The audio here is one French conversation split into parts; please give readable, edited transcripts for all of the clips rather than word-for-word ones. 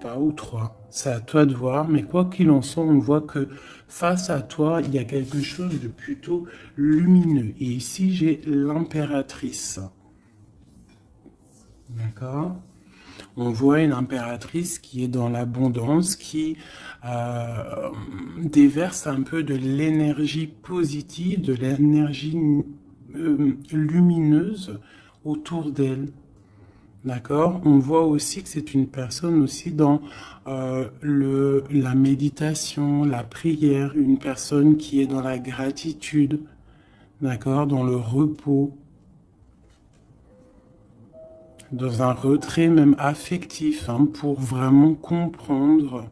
pas ou trois. C'est à toi de voir, mais quoi qu'il en soit, on voit que face à toi, il y a quelque chose de plutôt lumineux. Et ici, j'ai l'impératrice. D'accord? On voit une impératrice qui est dans l'abondance, qui déverse un peu de l'énergie positive, de l'énergie lumineuse autour d'elle. D'accord? On voit aussi que c'est une personne aussi dans la méditation, la prière, une personne qui est dans la gratitude, d'accord? Dans le repos, dans un retrait même affectif, hein, pour vraiment comprendre.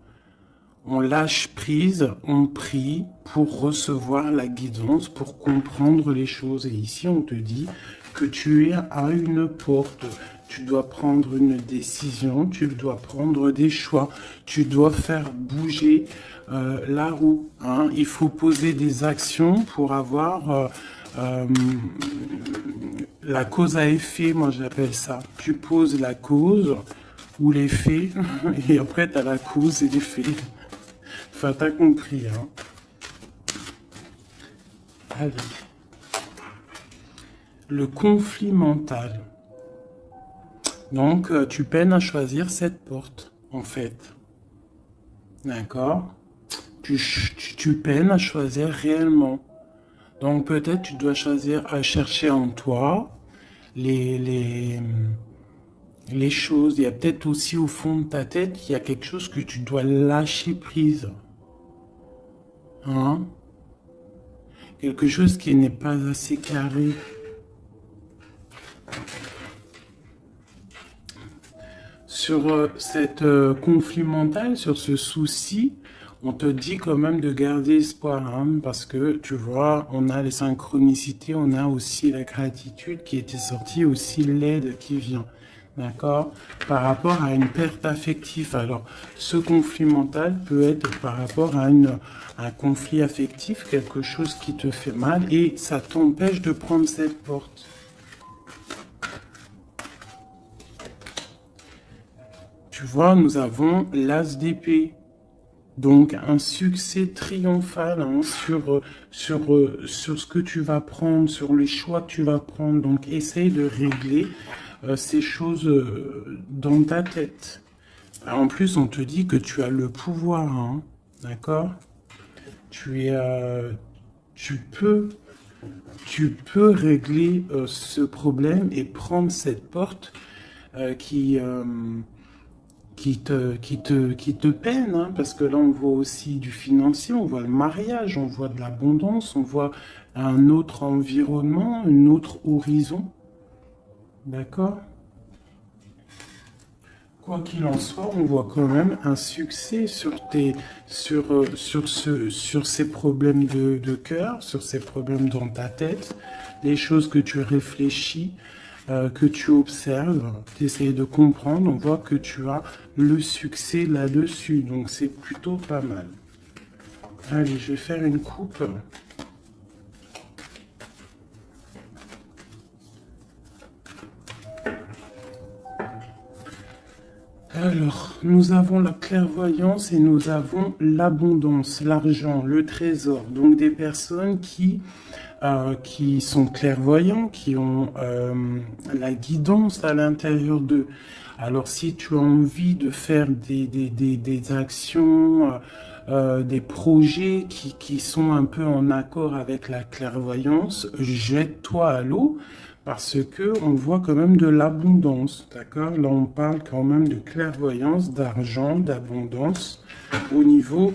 On lâche prise, on prie pour recevoir la guidance, pour comprendre les choses. Et ici, on te dit que tu es à une porte. Tu dois prendre une décision, tu dois prendre des choix, tu dois faire bouger la roue. Hein. Il faut poser des actions pour avoir la cause à effet, moi j'appelle ça. Tu poses la cause ou l'effet, et après tu as la cause et l'effet. Enfin, t'as compris, hein. Allez. Le conflit mental. Donc, tu peines à choisir cette porte, en fait. D'accord? Tu peines à choisir réellement. Donc, peut-être tu dois choisir à chercher en toi les, les, les choses. Il y a peut-être aussi au fond de ta tête, il y a quelque chose que tu dois lâcher prise. Hein? Quelque chose qui n'est pas assez carré. Sur cette conflit mental, sur ce souci, on te dit quand même de garder espoir, hein, parce que tu vois, on a les synchronicités, on a aussi la gratitude qui était sortie, aussi l'aide qui vient, d'accord, par rapport à une perte affective. Alors, ce conflit mental peut être par rapport à un conflit affectif, quelque chose qui te fait mal, et ça t'empêche de prendre cette porte. Tu vois, nous avons l'as d'épée. Donc un succès triomphal, hein, sur ce que tu vas prendre, sur les choix que tu vas prendre. Donc essaye de régler ces choses dans ta tête. En plus, on te dit que tu as le pouvoir, hein, d'accord? Tu es, tu peux, tu peux régler ce problème et prendre cette porte qui qui te peine, hein, parce que là on voit aussi du financier, on voit le mariage, on voit de l'abondance, on voit un autre environnement, un autre horizon, d'accord? Quoi qu'il en soit, on voit quand même un succès sur ces problèmes de cœur, sur ces problèmes dans ta tête, les choses que tu réfléchis, que tu observes, tu essayes de comprendre, on voit que tu as le succès là-dessus, donc c'est plutôt pas mal. Allez, je vais faire une coupe. Alors, nous avons la clairvoyance et nous avons l'abondance, l'argent, le trésor. Donc des personnes qui sont clairvoyants, qui ont la guidance à l'intérieur d'eux. Alors si tu as envie de faire des actions, des projets qui sont un peu en accord avec la clairvoyance, jette-toi à l'eau parce que on voit quand même de l'abondance, d'accord? Là on parle quand même de clairvoyance, d'argent, d'abondance au niveau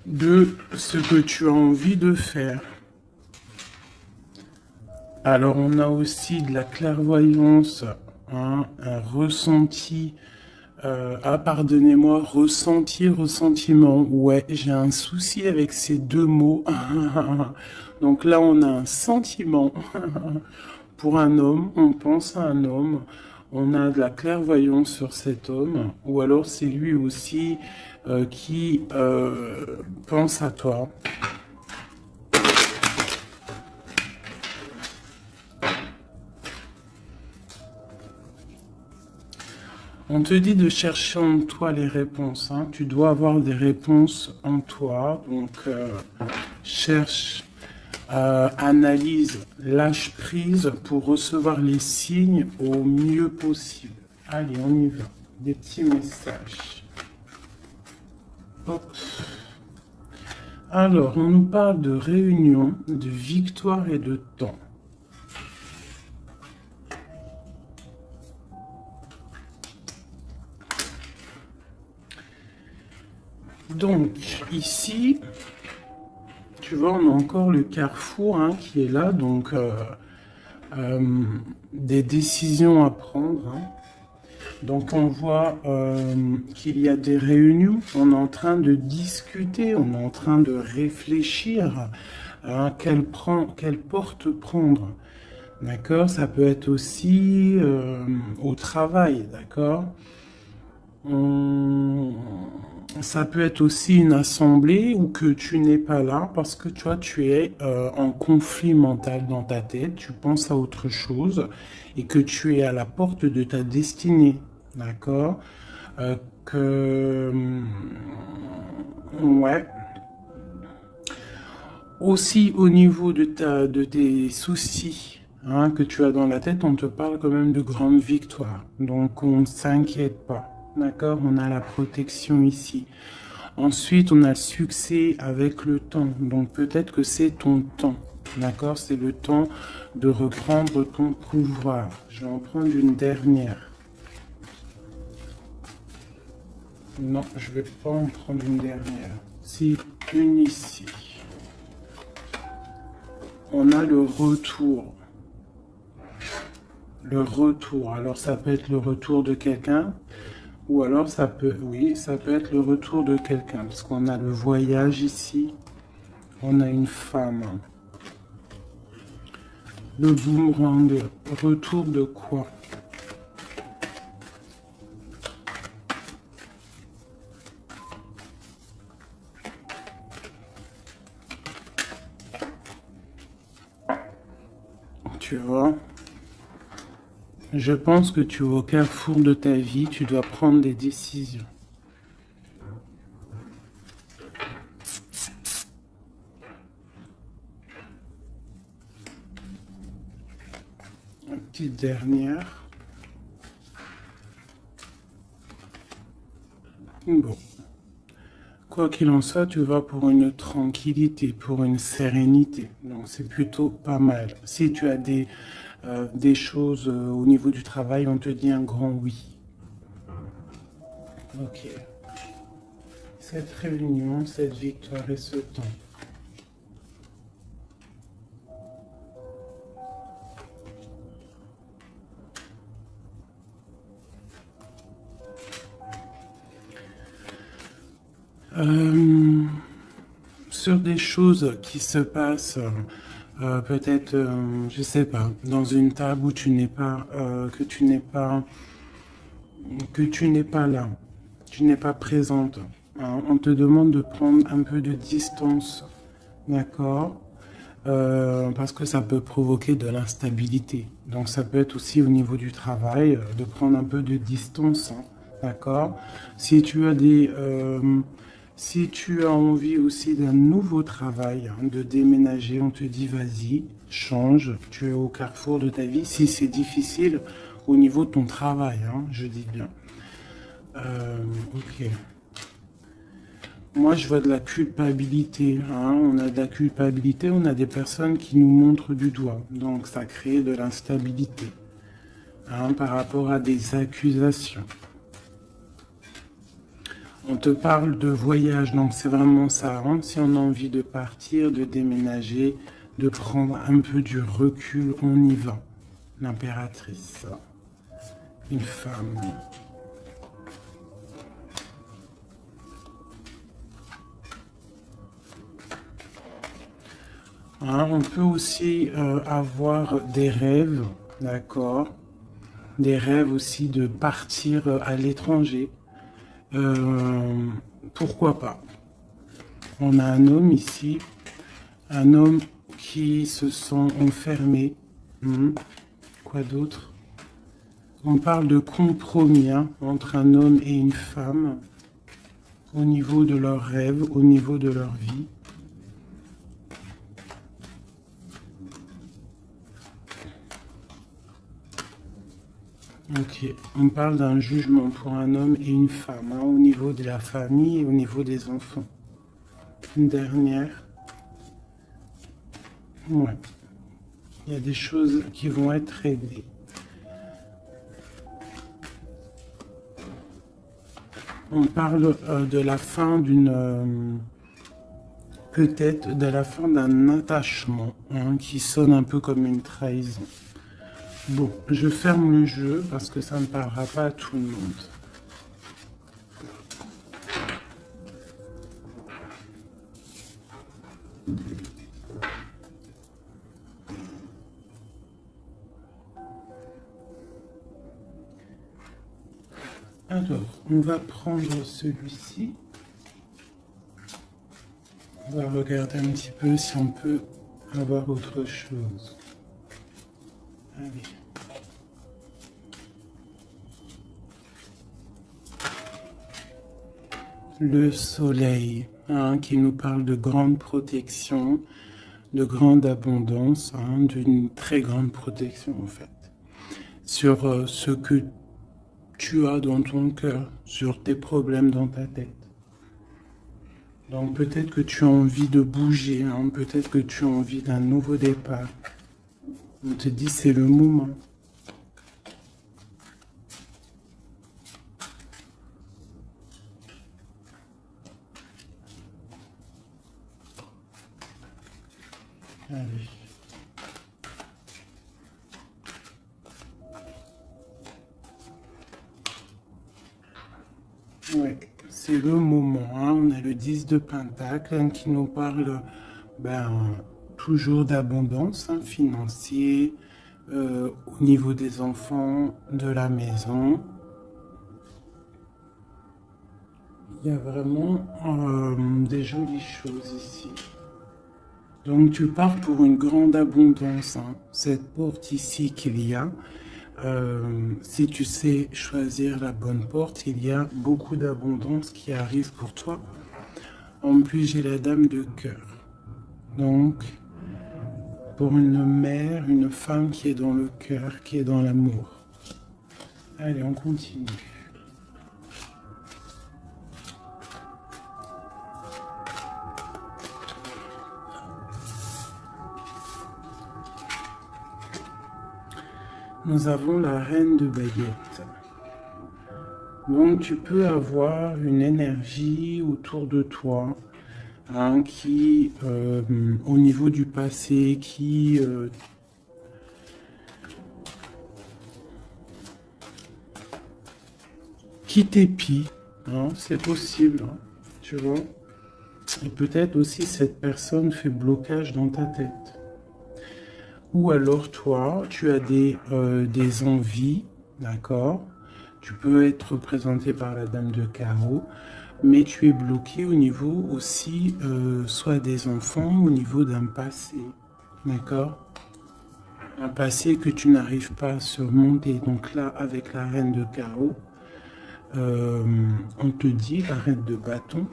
de ce que tu as envie de faire. Alors on a aussi de la clairvoyance, hein, un ressenti. Pardonnez-moi, ressenti, ressentiment. Ouais, j'ai un souci avec ces deux mots. Donc là, on a un sentiment pour un homme, on pense à un homme, on a de la clairvoyance sur cet homme, ou alors c'est lui aussi qui pense à toi. On te dit de chercher en toi les réponses, hein. Tu dois avoir des réponses en toi. Donc, cherche, analyse, lâche prise pour recevoir les signes au mieux possible. Allez, on y va. Des petits messages. Hop. Alors, on nous parle de réunion, de victoire et de temps. Donc, ici, tu vois, on a encore le carrefour hein, qui est là. Donc, des décisions à prendre. Hein. Donc, on voit qu'il y a des réunions. On est en train de discuter, on est en train de réfléchir à quelle porte prendre. D'accord? Ça peut être aussi au travail, d'accord? Ça peut être aussi une assemblée où que tu n'es pas là parce que tu vois, tu es en conflit mental dans ta tête, tu penses à autre chose et que tu es à la porte de ta destinée, d'accord? Que... Ouais. Aussi au niveau de tes soucis hein, que tu as dans la tête, on te parle quand même de grandes victoires. Donc on ne s'inquiète pas. D'accord? On a la protection ici. Ensuite, on a le succès avec le temps. Donc peut-être que c'est ton temps. D'accord? C'est le temps de reprendre ton pouvoir. Je vais en prendre une dernière. Non, je vais pas en prendre une dernière. C'est une ici. On a le retour. Le retour. Alors ça peut être le retour de quelqu'un. Ou alors ça peut, oui, ça peut être le retour de quelqu'un. Parce qu'on a le voyage ici. On a une femme. Le boomerang. Retour de quoi? Tu vois? Je pense que tu es au carrefour de ta vie. Tu dois prendre des décisions. Une petite dernière. Bon. Quoi qu'il en soit, tu vas pour une tranquillité, pour une sérénité. Donc c'est plutôt pas mal. Si tu as des choses au niveau du travail, on te dit un grand oui. Ok. Cette réunion, cette victoire et ce temps. Sur des choses qui se passent, peut-être, je sais pas, dans une table où tu n'es pas, que tu n'es pas là, tu n'es pas présente. Hein. On te demande de prendre un peu de distance, d'accord? Parce que ça peut provoquer de l'instabilité. Donc ça peut être aussi au niveau du travail, de prendre un peu de distance, hein, d'accord? Si tu as si tu as envie aussi d'un nouveau travail, hein, de déménager, on te dit vas-y, change, tu es au carrefour de ta vie. Si c'est difficile au niveau de ton travail, hein, je dis bien. Ok. Moi, je vois de la culpabilité. Hein. On a de la culpabilité, on a des personnes qui nous montrent du doigt. Donc, ça crée de l'instabilité hein, par rapport à des accusations. On te parle de voyage, donc c'est vraiment ça. Hein. Si on a envie de partir, de déménager, de prendre un peu du recul, on y va. L'impératrice, une femme. Hein, on peut aussi avoir des rêves, d'accord? Des rêves aussi de partir à l'étranger. Pourquoi pas? On a un homme ici, un homme qui se sent enfermé. Quoi d'autre? On parle de compromis hein, entre un homme et une femme au niveau de leurs rêves, au niveau de leur vie. Ok, on parle d'un jugement pour un homme et une femme, hein, au niveau de la famille et au niveau des enfants. Une dernière. Ouais. Il y a des choses qui vont être réglées. On parle de la fin d'une... peut-être de la fin d'un attachement hein, qui sonne un peu comme une trahison. Bon, je ferme le jeu parce que ça ne parlera pas à tout le monde. Alors, on va prendre celui-ci. On va regarder un petit peu si on peut avoir autre chose. Allez. Le soleil, hein, qui nous parle de grande protection, de grande abondance, hein, d'une très grande protection en fait, sur ce que tu as dans ton cœur, sur tes problèmes dans ta tête. Donc peut-être que tu as envie de bouger, hein, peut-être que tu as envie d'un nouveau départ. On te dit c'est le moment. Allez. Ouais, c'est le moment. Hein. On a le 10 de Pentacle hein, qui nous parle toujours d'abondance hein, financière au niveau des enfants, de la maison. Il y a vraiment des jolies choses ici. Donc tu pars pour une grande abondance. Hein. Cette porte ici qu'il y a, si tu sais choisir la bonne porte, il y a beaucoup d'abondance qui arrive pour toi. En plus, j'ai la dame de cœur. Donc, pour une mère, une femme qui est dans le cœur, qui est dans l'amour. Allez, on continue. Nous avons la reine de baguettes. Donc tu peux avoir une énergie autour de toi hein, qui, au niveau du passé, qui t'épie. Hein, c'est possible, hein, tu vois. Et peut-être aussi cette personne fait blocage dans ta tête. Ou alors toi, tu as des envies, d'accord? Tu peux être représenté par la dame de carreau, mais tu es bloqué au niveau aussi, soit des enfants, au niveau d'un passé, d'accord? Un passé que tu n'arrives pas à surmonter. Donc là, avec la reine de carreau, on te dit, la reine de bâton,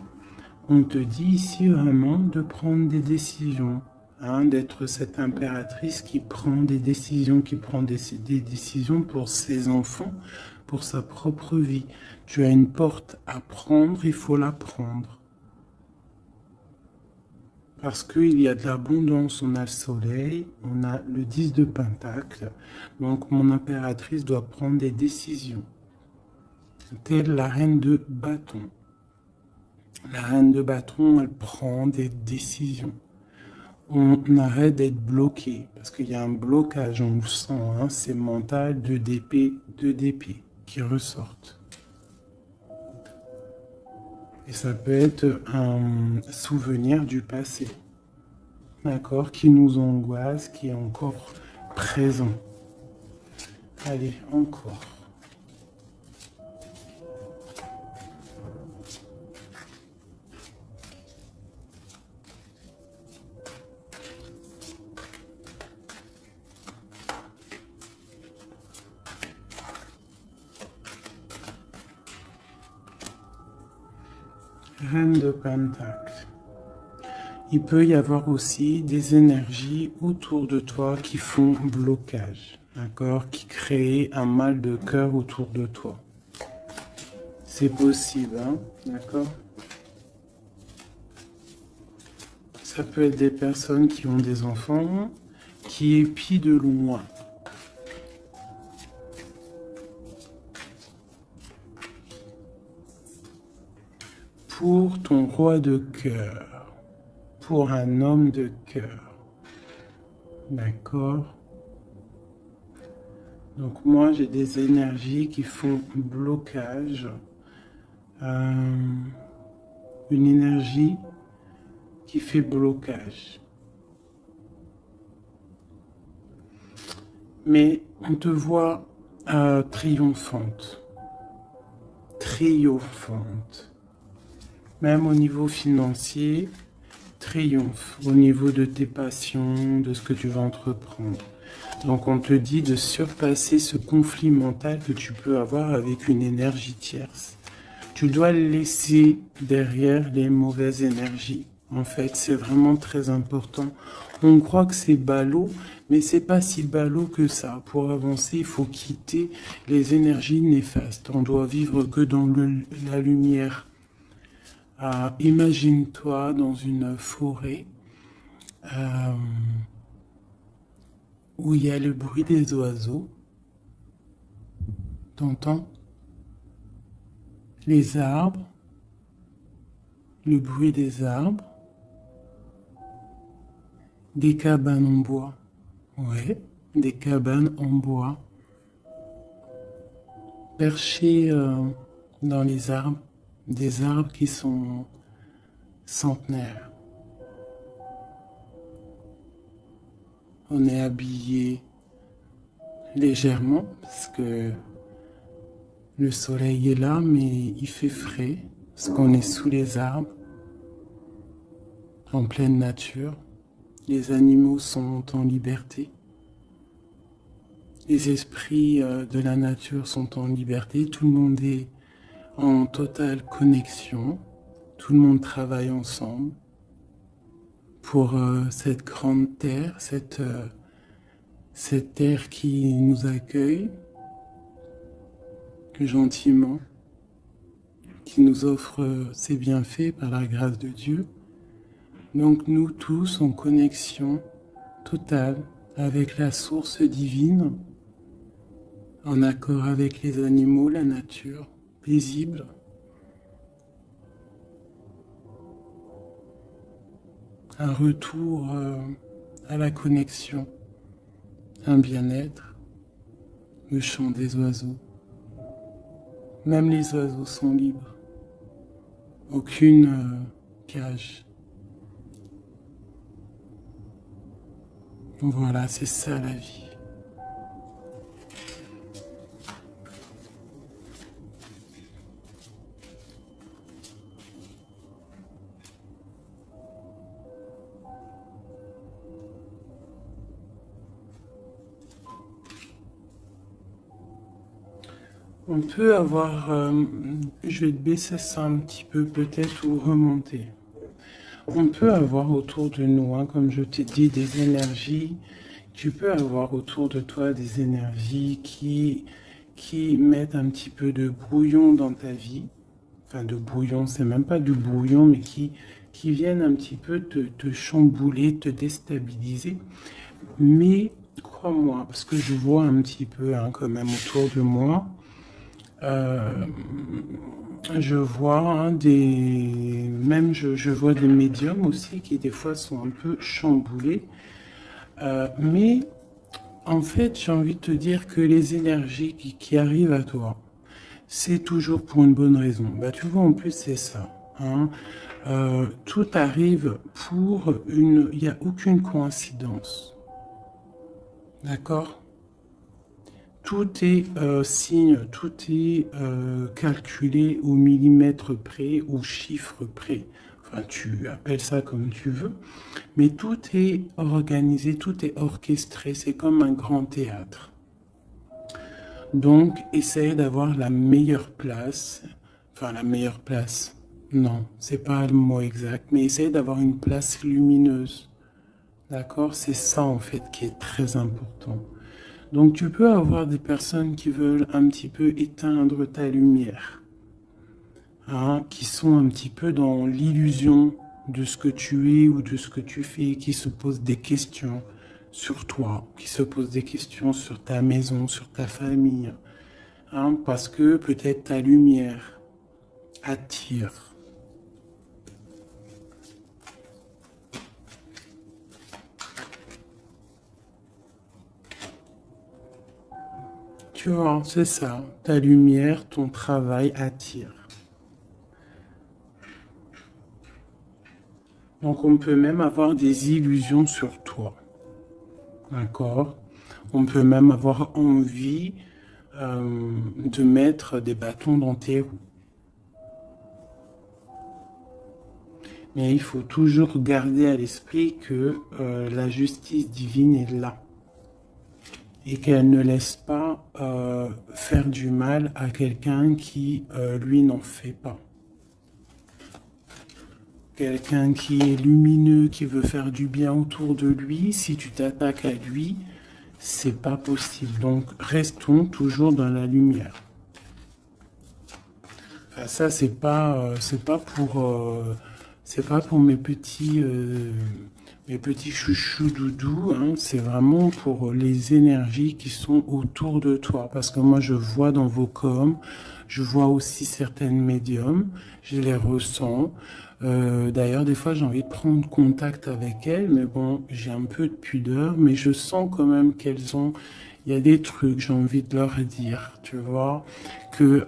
on te dit ici vraiment de prendre des décisions. Hein, d'être cette impératrice qui prend des décisions, qui prend des décisions pour ses enfants, pour sa propre vie. Tu as une porte à prendre, il faut la prendre. Parce qu'il y a de l'abondance, on a le soleil, on a le 10 de Pentacle. Donc mon impératrice doit prendre des décisions. Telle la reine de bâton. La reine de bâton, elle prend des décisions. On arrête d'être bloqué, parce qu'il y a un blocage, on le sent, hein, c'est mental, deux d'épée qui ressortent. Et ça peut être un souvenir du passé, d'accord, qui nous angoisse, qui est encore présent. Allez, encore. Reine de Pentacle. Il peut y avoir aussi des énergies autour de toi qui font blocage, d'accord, qui créent un mal de cœur autour de toi. C'est possible, hein, d'accord? Ça peut être des personnes qui ont des enfants, qui épient de loin. Pour ton roi de cœur, pour un homme de cœur, d'accord? Donc moi j'ai des énergies qui font blocage, une énergie qui fait blocage. Mais on te voit triomphante, triomphante. Même au niveau financier, triomphe. Au niveau de tes passions, de ce que tu vas entreprendre. Donc on te dit de surpasser ce conflit mental que tu peux avoir avec une énergie tierce. Tu dois laisser derrière les mauvaises énergies. En fait, c'est vraiment très important. On croit que c'est ballot, mais c'est pas si ballot que ça. Pour avancer, il faut quitter les énergies néfastes. On doit vivre que dans la lumière. Imagine-toi dans une forêt où il y a le bruit des oiseaux. T'entends? Les arbres, le bruit des arbres, des cabanes en bois. Ouais, des cabanes en bois. Perchées dans les arbres, des arbres qui sont centenaires. On est habillé légèrement parce que le soleil est là, mais il fait frais parce qu'on est sous les arbres, en pleine nature. Les animaux sont en liberté. Les esprits de la nature sont en liberté. Tout le monde est en totale connexion. Tout le monde travaille ensemble pour cette grande terre, cette terre qui nous accueille gentiment, qui nous offre ses bienfaits par la grâce de Dieu. Donc nous tous en connexion totale avec la source divine, en accord avec les animaux, la nature, paisible. Un retour à la connexion, un bien-être, le chant des oiseaux. Même les oiseaux sont libres. Aucune cage. Voilà, c'est ça la vie. On peut avoir, je vais te baisser ça un petit peu peut-être ou remonter. On peut avoir autour de nous, hein, comme je t'ai dit, des énergies. Tu peux avoir autour de toi des énergies qui mettent un petit peu de brouillon dans ta vie. Enfin, de brouillon, c'est même pas du brouillon, mais qui viennent un petit peu te chambouler, te déstabiliser. Mais crois-moi, parce que je vois un petit peu hein, quand même autour de moi, je vois hein, même je vois des médiums aussi qui des fois sont un peu chamboulés. Mais en fait, j'ai envie de te dire que les énergies qui arrivent à toi, c'est toujours pour une bonne raison. Bah, tu vois, en plus, c'est ça. Hein. Tout arrive pour une... Il n'y a aucune coïncidence. D'accord? Tout est signe, tout est calculé au millimètre près, au chiffre près. Enfin, tu appelles ça comme tu veux. Mais tout est organisé, tout est orchestré. C'est comme un grand théâtre. Donc, essaye d'avoir la meilleure place. Enfin, la meilleure place. Non, c'est pas le mot exact, mais essaye d'avoir une place lumineuse. D'accord? C'est ça en fait qui est très important. Donc tu peux avoir des personnes qui veulent un petit peu éteindre ta lumière, hein, qui sont un petit peu dans l'illusion de ce que tu es ou de ce que tu fais, qui se posent des questions sur toi, qui se posent des questions sur ta maison, sur ta famille, hein, parce que peut-être ta lumière attire. Tu vois, c'est ça. Ta lumière, ton travail attire. Donc on peut même avoir des illusions sur toi. D'accord? On peut même avoir envie de mettre des bâtons dans tes roues. Mais il faut toujours garder à l'esprit que la justice divine est là et qu'elle ne laisse pas faire du mal à quelqu'un qui, lui, n'en fait pas. Quelqu'un qui est lumineux, qui veut faire du bien autour de lui, si tu t'attaques à lui, c'est pas possible. Donc restons toujours dans la lumière. Enfin, ça c'est pas pour mes petits chouchous doudous, hein. C'est vraiment pour les énergies qui sont autour de toi. Parce que moi je vois dans vos coms, je vois aussi certaines médiums, je les ressens. D'ailleurs, des fois, j'ai envie de prendre contact avec elles, mais bon, j'ai un peu de pudeur, mais je sens quand même qu'elles ont, il y a des trucs, j'ai envie de leur dire, tu vois, que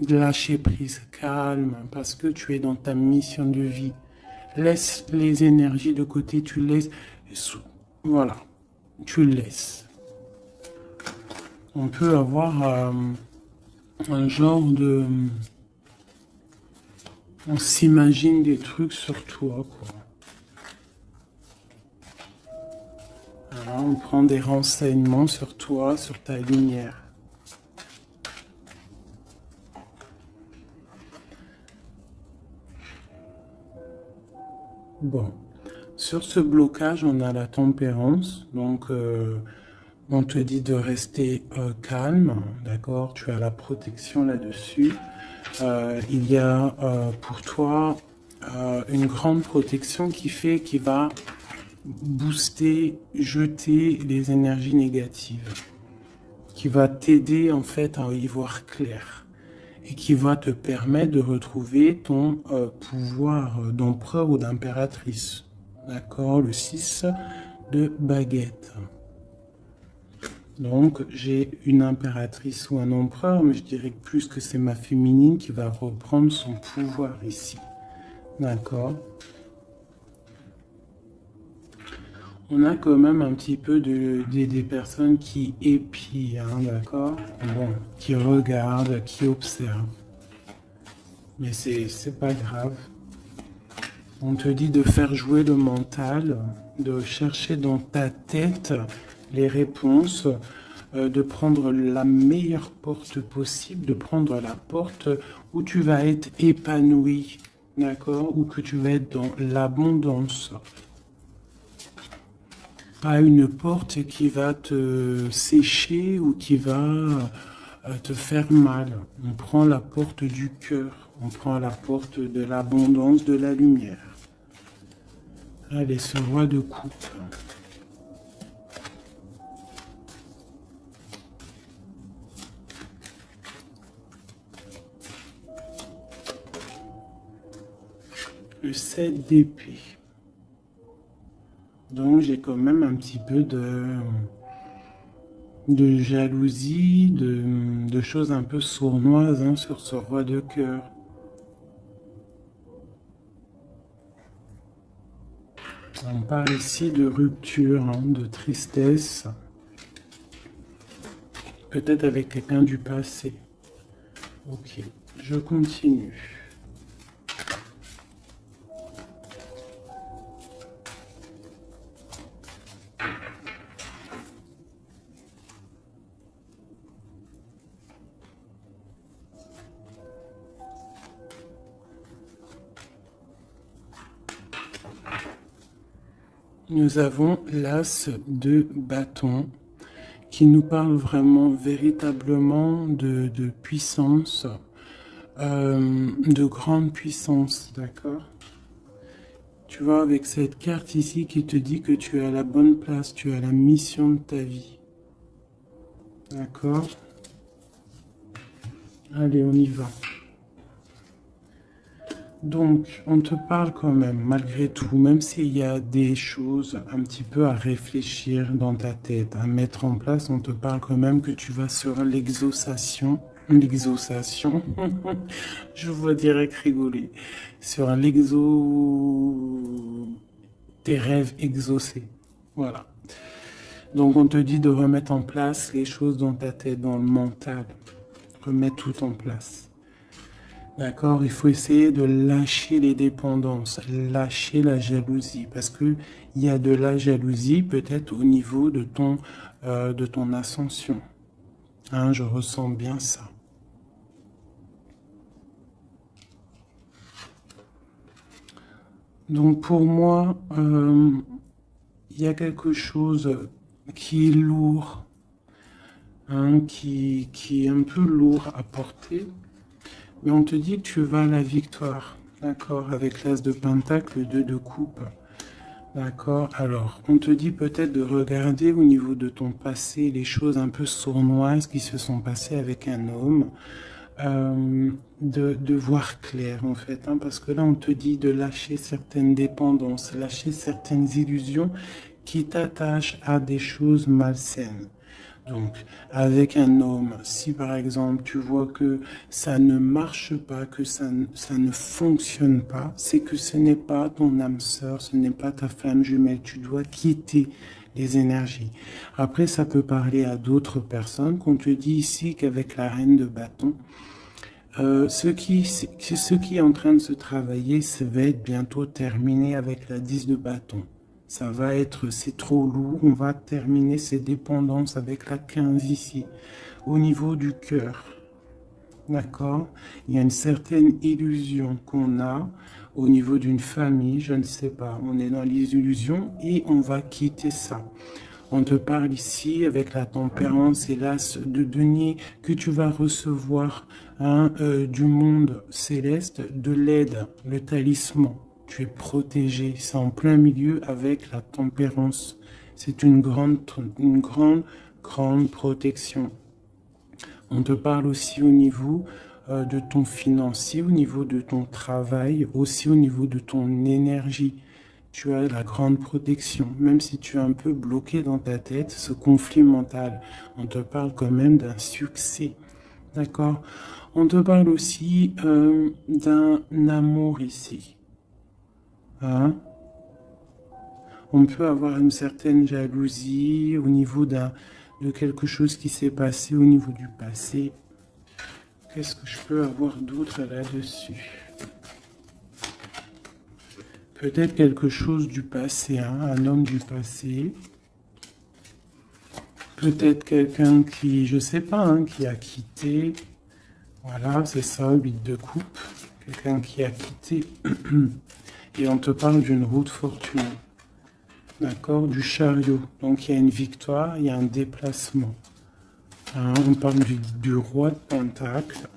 lâcher prise, calme, parce que tu es dans ta mission de vie. Laisse les énergies de côté, tu laisses, voilà, tu laisses. On peut avoir un genre de, on s'imagine des trucs sur toi, quoi. Voilà, on prend des renseignements sur toi, sur ta lumière. Bon, sur ce blocage, on a la tempérance. Donc, on te dit de rester calme, d'accord? Tu as la protection là-dessus. Il y a pour toi une grande protection qui va booster, jeter les énergies négatives, qui va t'aider en fait à y voir clair et qui va te permettre de retrouver ton pouvoir d'empereur ou d'impératrice. D'accord? Le 6 de baguette. Donc j'ai une impératrice ou un empereur, mais je dirais que plus que c'est ma féminine qui va reprendre son pouvoir ici. D'accord? On a quand même un petit peu des personnes qui épient, hein, d'accord? Bon, qui regardent, qui observent. Mais c'est pas grave. On te dit de faire jouer le mental, de chercher dans ta tête les réponses, de prendre la meilleure porte possible, de prendre la porte où tu vas être épanoui, d'accord? Où que tu vas être dans l'abondance. Pas une porte qui va te sécher ou qui va te faire mal. On prend la porte du cœur, on prend la porte de l'abondance, de la lumière. Allez, ce roi de coupe. Le 7 d'épée. Donc j'ai quand même un petit peu de jalousie, de choses un peu sournoises, hein, sur ce roi de cœur. On parle ici de rupture, hein, de tristesse, peut-être avec quelqu'un du passé. Ok, je continue. nous avons l'as de bâton qui nous parle vraiment, véritablement de puissance, de grande puissance, d'accord? Tu vois, avec cette carte ici qui te dit que tu es à la bonne place, tu as la mission de ta vie. D'accord? Allez, on y va. Donc, on te parle quand même, malgré tout, même s'il y a des choses un petit peu à réfléchir dans ta tête, à mettre en place, on te parle quand même que tu vas sur l'exaucation. L'exaucation, je vois direct rigoler. Sur tes rêves exaucés. Voilà. Donc, on te dit de remettre en place les choses dans ta tête, dans le mental. Remettre tout en place. D'accord, il faut essayer de lâcher les dépendances, lâcher la jalousie, parce que il y a de la jalousie peut-être au niveau de ton ascension. Hein, je ressens bien ça. Donc pour moi, il y a quelque chose qui est lourd, hein, qui est un peu lourd à porter. Mais on te dit que tu vas à la victoire, d'accord, avec l'as de pentacle, le 2 de coupe, d'accord. Alors, on te dit peut-être de regarder au niveau de ton passé les choses un peu sournoises qui se sont passées avec un homme, de voir clair en fait, hein, parce que là on te dit de lâcher certaines dépendances, lâcher certaines illusions qui t'attachent à des choses malsaines. Donc, avec un homme, si par exemple tu vois que ça ne marche pas, que ça ne fonctionne pas, c'est que ce n'est pas ton âme sœur, ce n'est pas ta femme jumelle. Tu dois quitter les énergies. Après, ça peut parler à d'autres personnes, qu'on te dit ici qu'avec la reine de bâton, ce qui est en train de se travailler, ça va être bientôt terminé avec la 10 de bâton. Ça va être, c'est trop lourd, on va terminer ces dépendances avec la 15 ici, au niveau du cœur. D'accord? Il y a une certaine illusion qu'on a au niveau d'une famille, je ne sais pas. On est dans les illusions et on va quitter ça. On te parle ici avec la tempérance et l'as de denier que tu vas recevoir, hein, du monde céleste, de l'aide, le talisman. Tu es protégé, c'est en plein milieu avec la tempérance. C'est une grande, grande protection. On te parle aussi au niveau de ton financier, au niveau de ton travail, aussi au niveau de ton énergie. Tu as la grande protection, même si tu es un peu bloqué dans ta tête, ce conflit mental. On te parle quand même d'un succès. D'accord? On te parle aussi d'un amour ici. Hein? On peut avoir une certaine jalousie au niveau de quelque chose qui s'est passé au niveau du passé. Qu'est-ce que je peux avoir d'autre là-dessus? Peut-être quelque chose du passé, hein, un homme du passé. Peut-être quelqu'un qui, je sais pas, hein, qui a quitté. Voilà, c'est ça, 8 de coupe. Quelqu'un qui a quitté. Et on te parle d'une route fortunée. D'accord, du chariot. Donc il y a une victoire, il y a un déplacement. Hein, on parle du roi de Pentacle.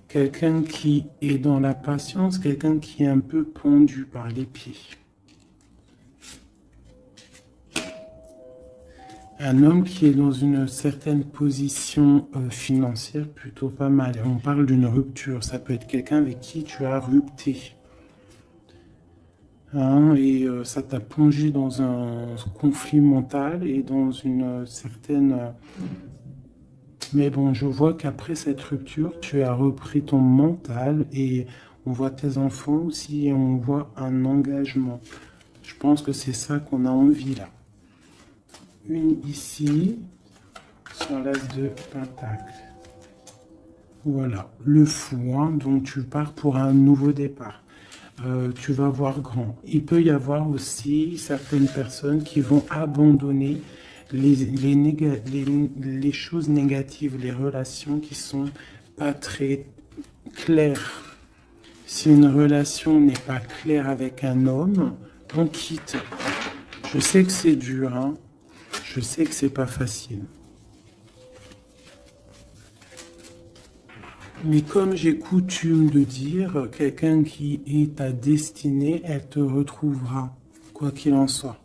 Quelqu'un qui est dans la patience, quelqu'un qui est un peu pendu par les pieds. Un homme qui est dans une certaine position financière plutôt pas mal. On parle d'une rupture. Ça peut être quelqu'un avec qui tu as rupté. Hein, et ça t'a plongé dans un conflit mental et dans une certaine... Mais bon, je vois qu'après cette rupture, tu as repris ton mental et on voit tes enfants aussi et on voit un engagement. Je pense que c'est ça qu'on a envie là. Une ici, sur l'as de pentacle. Voilà, le fou, hein, donc tu pars pour un nouveau départ. Tu vas voir grand. Il peut y avoir aussi certaines personnes qui vont abandonner les choses négatives, les relations qui sont pas très claires. Si une relation n'est pas claire avec un homme, on quitte. Je sais que c'est dur, hein. Je sais que c'est pas facile. Mais comme j'ai coutume de dire, quelqu'un qui est ta destinée, elle te retrouvera, quoi qu'il en soit.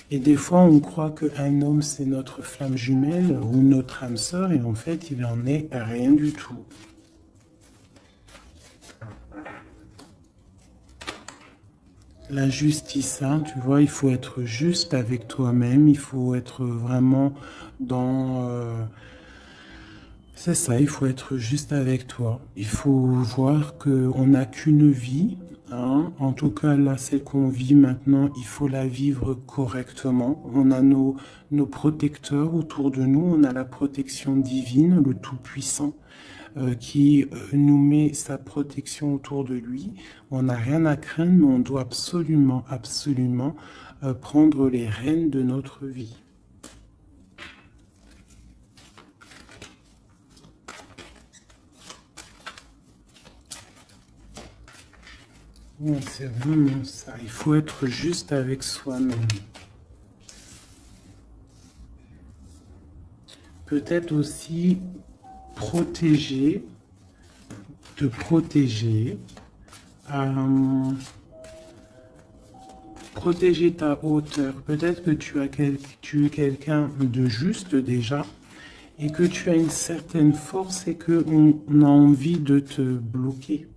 Et des fois, on croit qu'un homme, c'est notre flamme jumelle ou notre âme sœur, et en fait, il en est rien du tout. La justice, hein, tu vois, il faut être juste avec toi-même, il faut être vraiment dans... c'est ça, il faut être juste avec toi. Il faut voir qu'on n'a qu'une vie, hein. En tout cas, là, celle qu'on vit maintenant, il faut la vivre correctement. On a nos protecteurs autour de nous, on a la protection divine, le Tout-Puissant, qui nous met sa protection autour de lui. On n'a rien à craindre, mais on doit absolument, absolument prendre les rênes de notre vie. Ouais, c'est vraiment ça. Il faut être juste avec soi-même. Peut-être aussi protéger, te protéger, euh, protéger ta hauteur. Peut-être que tu es quelqu'un de juste déjà et que tu as une certaine force et qu'on a envie de te bloquer.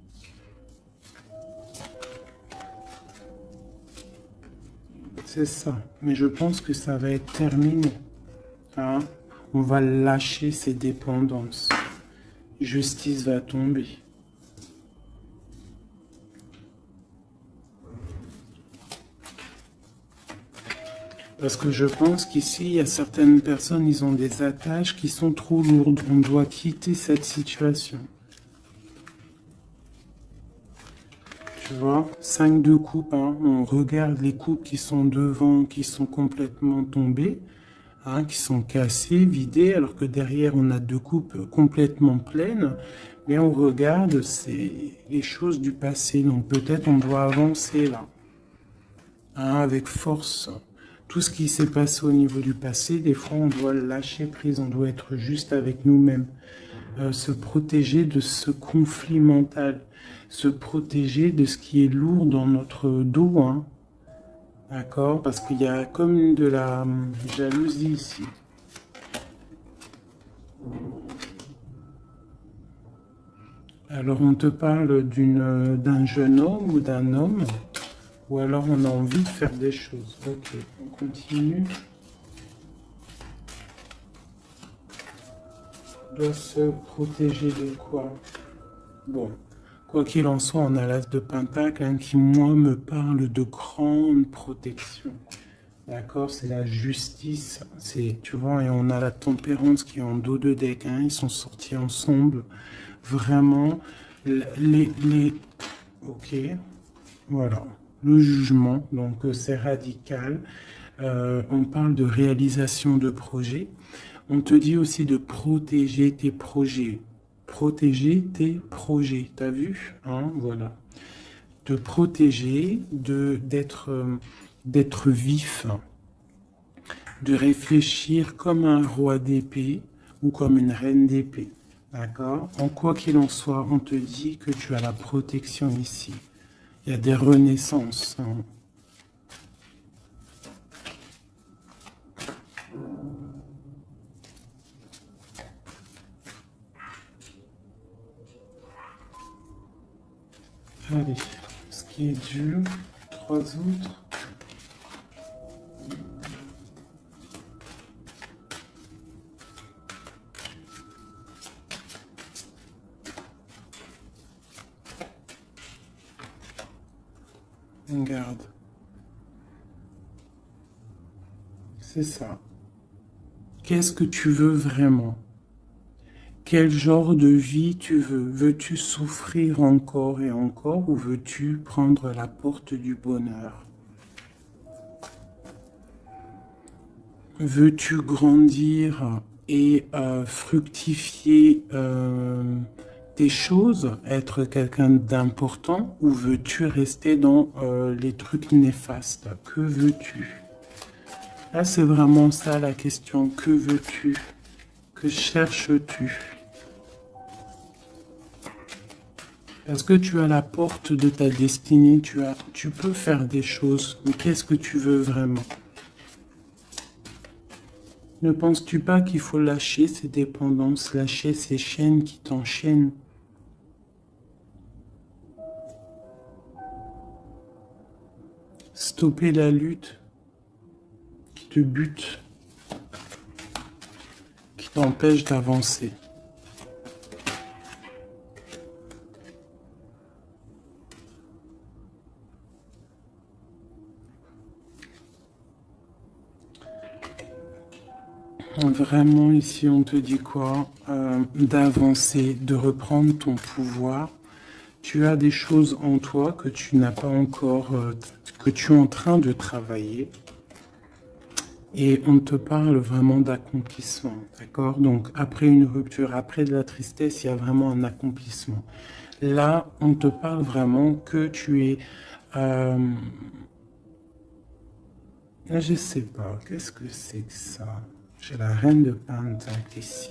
C'est ça. Mais je pense que ça va être terminé. Hein? On va lâcher ces dépendances. Justice va tomber. Parce que je pense qu'ici, il y a certaines personnes, ils ont des attaches qui sont trop lourdes. On doit quitter cette situation. Tu vois, 5 de coupe, hein. On regarde les coupes qui sont devant, qui sont complètement tombées, hein, qui sont cassées, vidées, alors que derrière, on a 2 coupes complètement pleines. Mais on regarde, c'est les choses du passé. Donc peut-être on doit avancer là, hein, avec force. Tout ce qui s'est passé au niveau du passé, des fois, on doit lâcher prise, on doit être juste avec nous-mêmes. Se protéger de ce conflit mental, se protéger de ce qui est lourd dans notre dos, hein. D'accord? Parce qu'il y a comme de la jalousie ici. Alors on te parle d'un jeune homme ou d'un homme, ou alors on a envie de faire des choses. Ok, on continue. On doit se protéger de quoi? Bon, quoi qu'il en soit, on a l'as de Pentacle, hein, qui, moi, me parle de grande protection. D'accord? C'est la justice. Tu vois, et on a la tempérance qui est en dos de deck, hein, ils sont sortis ensemble. Vraiment, ok, voilà. Le jugement, donc c'est radical. On parle de réalisation de projets. On te dit aussi de protéger tes projets. Protéger tes projets, t'as vu, hein, voilà. De protéger, d'être vif, de réfléchir comme un roi d'épée ou comme une reine d'épée. D'accord? En quoi qu'il en soit, on te dit que tu as la protection ici. Il y a des renaissances, hein. Allez, ce qui est dur, 3 autres. Regarde. C'est ça. Qu'est-ce que tu veux vraiment? Quel genre de vie tu veux? Veux-tu souffrir encore et encore ou veux-tu prendre la porte du bonheur? Veux-tu grandir et fructifier tes choses, être quelqu'un d'important, ou veux-tu rester dans les trucs néfastes? Que veux-tu? Là, c'est vraiment ça la question. Que veux-tu? Que cherches-tu? Parce que tu as la porte de ta destinée, tu peux faire des choses, mais qu'est-ce que tu veux vraiment? Ne penses-tu pas qu'il faut lâcher ces dépendances, lâcher ces chaînes qui t'enchaînent? Stopper la lutte qui te bute, qui t'empêche d'avancer. Vraiment, ici, on te dit quoi? D'avancer, de reprendre ton pouvoir. Tu as des choses en toi que tu n'as pas encore, que tu es en train de travailler. Et on te parle vraiment d'accomplissement, d'accord? Donc, après une rupture, après de la tristesse, il y a vraiment un accomplissement. Là, on te parle vraiment que tu es... je sais pas, qu'est-ce que c'est que ça? J'ai la reine de Pentacle ici.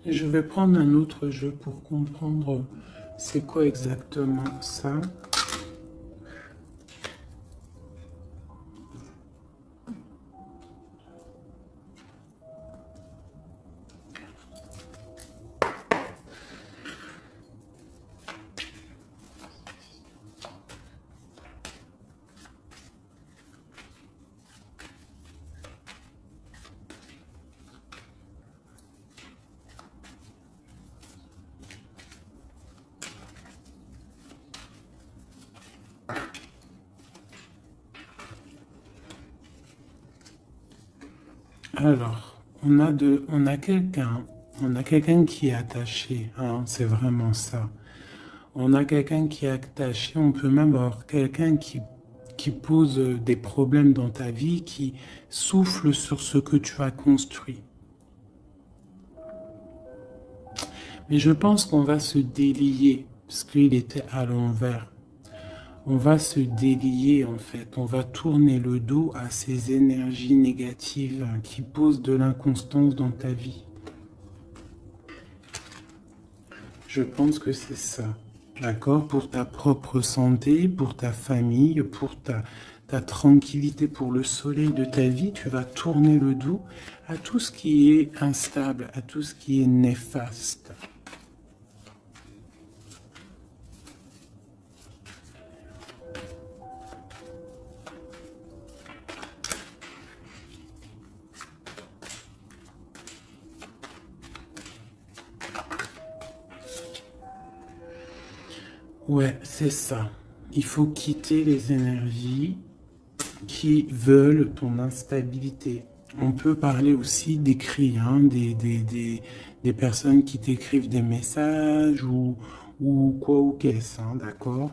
Et je vais prendre un autre jeu pour comprendre c'est quoi exactement ça. Alors, on a quelqu'un qui est attaché, hein, c'est vraiment ça. On a quelqu'un qui est attaché, on peut même avoir quelqu'un qui pose des problèmes dans ta vie, qui souffle sur ce que tu as construit. Mais je pense qu'on va se délier, parce qu'il était à l'envers. On va se délier en fait, on va tourner le dos à ces énergies négatives qui posent de l'inconstance dans ta vie. Je pense que c'est ça, d'accord? Pour ta propre santé, pour ta famille, pour ta tranquillité, pour le soleil de ta vie, tu vas tourner le dos à tout ce qui est instable, à tout ce qui est néfaste. Ouais, c'est ça. Il faut quitter les énergies qui veulent ton instabilité. On peut parler aussi d'écrits, hein, des personnes qui t'écrivent des messages ou quoi ou qu'est-ce, hein, d'accord?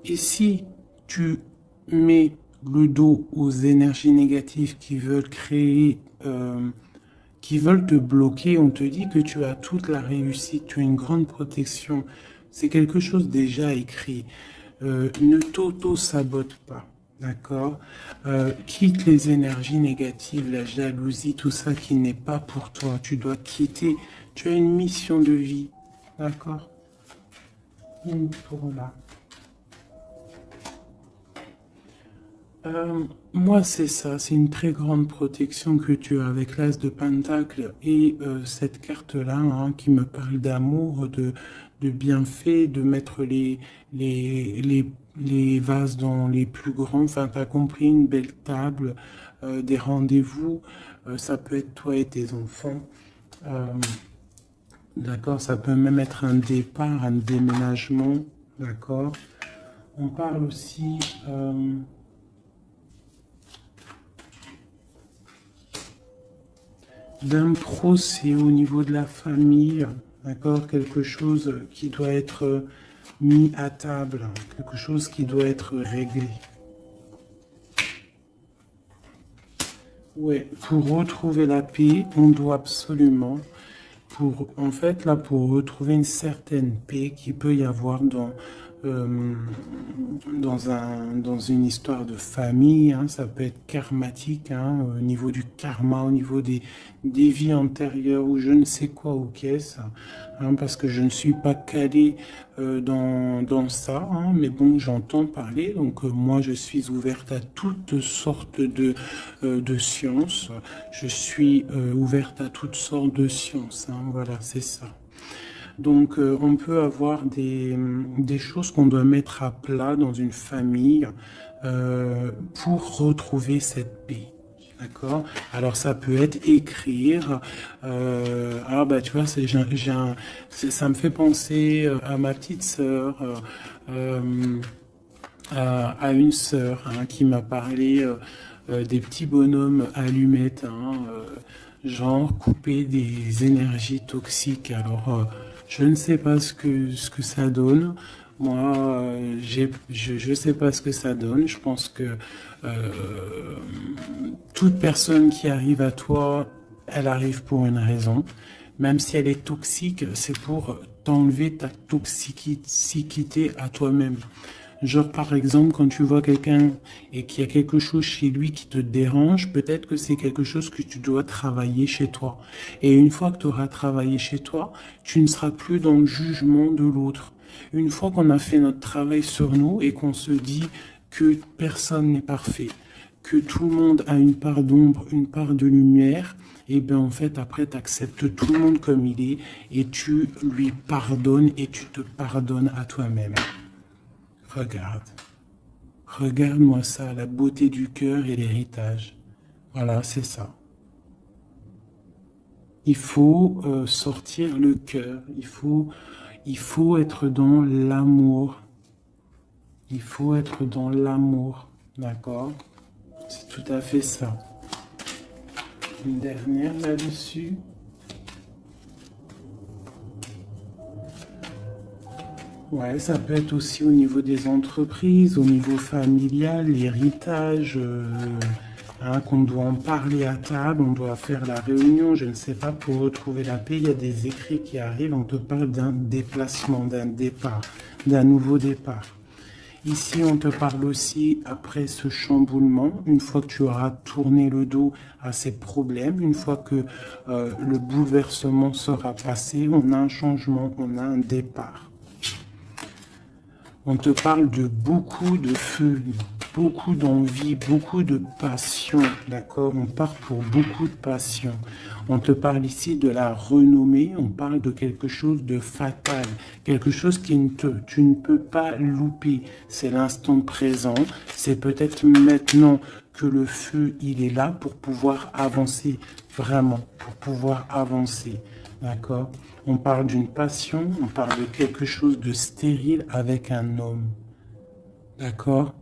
Et si tu mets le dos aux énergies négatives qui veulent créer, qui veulent te bloquer, on te dit que tu as toute la réussite, tu as une grande protection. C'est quelque chose déjà écrit. Ne t'auto-sabote pas, d'accord? Quitte les énergies négatives, la jalousie, tout ça qui n'est pas pour toi. Tu dois quitter. Tu as une mission de vie, d'accord? Pour là. Moi, c'est ça, c'est une très grande protection que tu as avec l'As de Pentacle et cette carte-là, hein, qui me parle d'amour, de bienfait, de mettre les vases dans les plus grands. Enfin, tu as compris, une belle table, des rendez-vous. Ça peut être toi et tes enfants. D'accord, ça peut même être un départ, un déménagement. D'accord. On parle aussi... d'un procès au niveau de la famille, d'accord, quelque chose qui doit être mis à table, quelque chose qui doit être réglé. Ouais, pour retrouver la paix, on doit absolument, en fait, là, pour retrouver une certaine paix qu'il peut y avoir euh, dans une histoire de famille, hein, ça peut être karmatique, hein, au niveau du karma, au niveau des vies antérieures ou je ne sais quoi ou qu'est-ce, hein, parce que je ne suis pas calé dans ça, hein, mais bon, j'entends parler, donc moi je suis ouverte à toutes sortes de sciences, je suis ouverte à toutes sortes de sciences, hein, voilà, c'est ça. Donc, on peut avoir des choses qu'on doit mettre à plat dans une famille pour retrouver cette paix. D'accord? Alors, ça peut être écrire. Ah, bah, tu vois, ça me fait penser à ma petite sœur, à une sœur hein, qui m'a parlé des petits bonhommes allumettes, hein, genre couper des énergies toxiques. Alors, je ne sais pas ce que ça donne. Moi, je sais pas ce que ça donne. Je pense que euh, toute personne qui arrive à toi, elle arrive pour une raison. Même si elle est toxique, c'est pour t'enlever ta toxicité à toi-même. Genre, par exemple, quand tu vois quelqu'un et qu'il y a quelque chose chez lui qui te dérange, peut-être que c'est quelque chose que tu dois travailler chez toi. Et une fois que tu auras travaillé chez toi, tu ne seras plus dans le jugement de l'autre. Une fois qu'on a fait notre travail sur nous et qu'on se dit que personne n'est parfait, que tout le monde a une part d'ombre, une part de lumière, et bien en fait après tu acceptes tout le monde comme il est et tu lui pardonnes et tu te pardonnes à toi-même. Regarde, regarde-moi ça, la beauté du cœur et l'héritage. Voilà, c'est ça. Il faut sortir le cœur, il faut être dans l'amour. Il faut être dans l'amour, d'accord? C'est tout à fait ça. Une dernière là-dessus. Ouais, ça peut être aussi au niveau des entreprises, au niveau familial, l'héritage, hein, qu'on doit en parler à table, on doit faire la réunion, je ne sais pas, pour retrouver la paix. Il y a des écrits qui arrivent, on te parle d'un déplacement, d'un départ, d'un nouveau départ. Ici, on te parle aussi après ce chamboulement, une fois que tu auras tourné le dos à ces problèmes, une fois que le bouleversement sera passé, on a un changement, on a un départ. On te parle de beaucoup de feu, beaucoup d'envie, beaucoup de passion, d'accord? On part pour beaucoup de passion. On te parle ici de la renommée, on parle de quelque chose de fatal, quelque chose tu ne peux pas louper. C'est l'instant présent, c'est peut-être maintenant que le feu, il est là pour pouvoir avancer, vraiment, pour pouvoir avancer. D'accord? On parle d'une passion, on parle de quelque chose de stérile avec un homme. D'accord?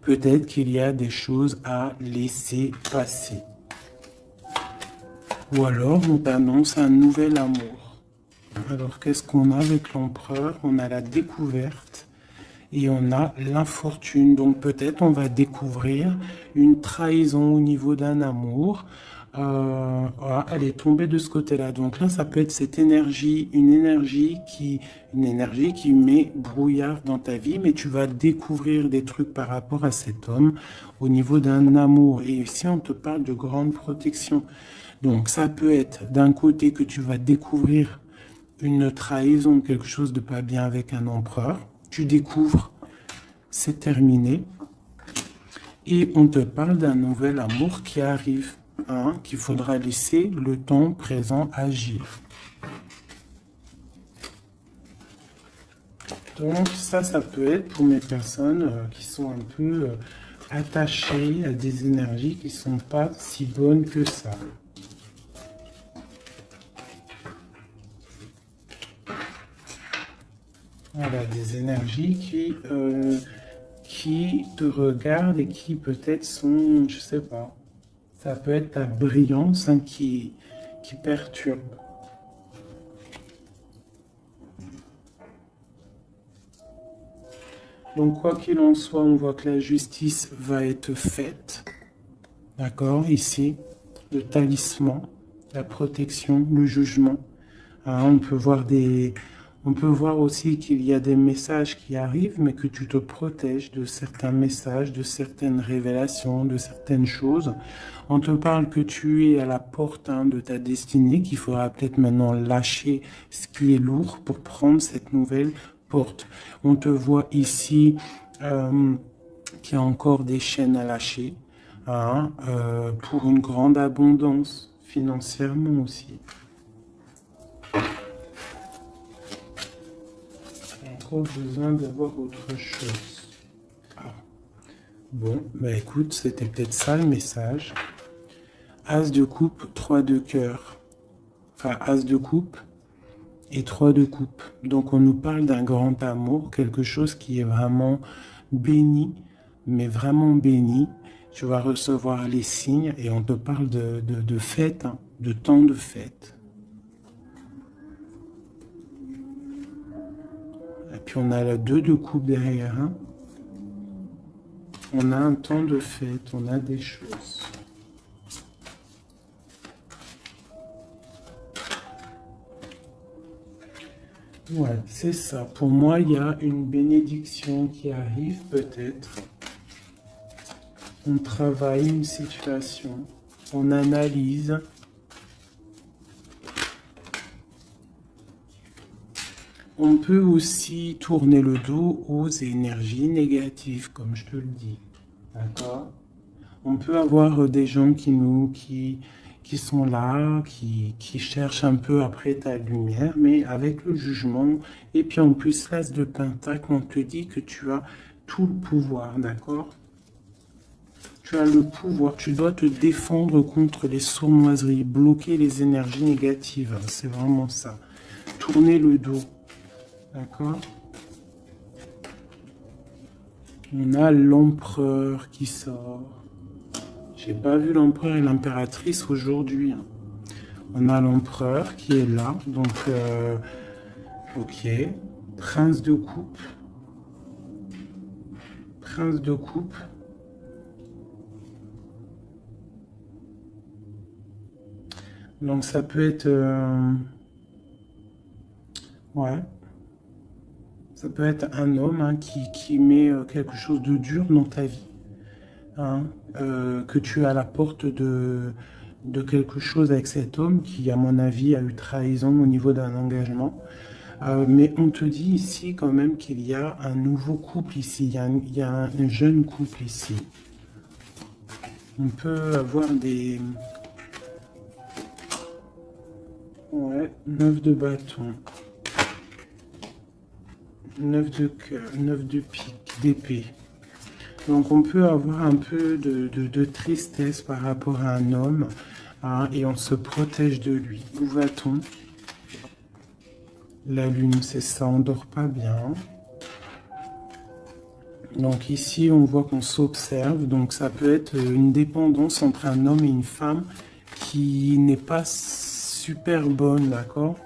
Peut-être qu'il y a des choses à laisser passer. Ou alors on t'annonce un nouvel amour. Alors qu'est-ce qu'on a avec l'empereur? On a la découverte et on a l'infortune. Donc peut-être on va découvrir une trahison au niveau d'un amour. Voilà, elle est tombée de ce côté-là. Donc là, ça peut être cette énergie, une énergie qui met brouillard dans ta vie, mais tu vas découvrir des trucs par rapport à cet homme au niveau d'un amour. Et ici, on te parle de grande protection. Donc ça peut être d'un côté que tu vas découvrir une trahison, quelque chose de pas bien avec un empereur. Tu découvres, c'est terminé. Et on te parle d'un nouvel amour qui arrive, hein, qu'il faudra laisser le temps présent agir. Donc ça peut être pour mes personnes qui sont un peu attachées à des énergies qui ne sont pas si bonnes que ça. Voilà, des énergies qui te regardent et qui peut-être sont, je sais pas, ça peut être ta brillance hein, qui perturbe. Donc, quoi qu'il en soit, on voit que la justice va être faite. D'accord? Ici, le talisman, la protection, le jugement. Hein, on peut voir aussi qu'il y a des messages qui arrivent, mais que tu te protèges de certains messages, de certaines révélations, de certaines choses. On te parle que tu es à la porte de ta destinée, qu'il faudra peut-être maintenant lâcher ce qui est lourd pour prendre cette nouvelle porte. On te voit ici qu'il y a encore des chaînes à lâcher, hein, pour une grande abondance financièrement aussi. Trop besoin d'avoir autre chose. Ah. Bon, bah écoute, c'était peut-être ça le message. As de coupe, 3 de cœur. Enfin, as de coupe et 3 de coupe. Donc on nous parle d'un grand amour, quelque chose qui est vraiment béni, mais vraiment béni. Tu vas recevoir les signes et on te parle de fête, hein, de temps de fête. Et puis on a la 2 de coupe derrière. Hein. On a un temps de fête, on a des choses. Ouais, c'est ça. Pour moi, il y a une bénédiction qui arrive peut-être. On travaille une situation, on analyse. On peut aussi tourner le dos aux énergies négatives, comme je te le dis. D'accord? On peut avoir des gens qui sont là, qui cherchent un peu après ta lumière, mais avec le jugement. Et puis en plus, l'as de pentacle, on te dit que tu as tout le pouvoir, d'accord? Tu as le pouvoir, tu dois te défendre contre les sournoiseries, bloquer les énergies négatives, c'est vraiment ça. Tourner le dos. D'accord? On a l'empereur qui sort. J'ai pas vu l'empereur et l'impératrice aujourd'hui. On a l'empereur qui est là. Donc, ok. Prince de coupe. Prince de coupe. Donc, ça peut être... ouais. Ça peut être un homme hein, qui met quelque chose de dur dans ta vie. Hein, que tu es à la porte de quelque chose avec cet homme qui, à mon avis, a eu trahison au niveau d'un engagement. Mais on te dit ici quand même qu'il y a un nouveau couple ici. Il y a un jeune couple ici. On peut avoir des... Ouais, 9 de bâton. 9 de cœur, 9 de pique, d'épée. Donc on peut avoir un peu de tristesse par rapport à un homme hein, et on se protège de lui. Où va-t-on? La lune, c'est ça, on dort pas bien. Donc ici, on voit qu'on s'observe. Donc ça peut être une dépendance entre un homme et une femme qui n'est pas super bonne, d'accord?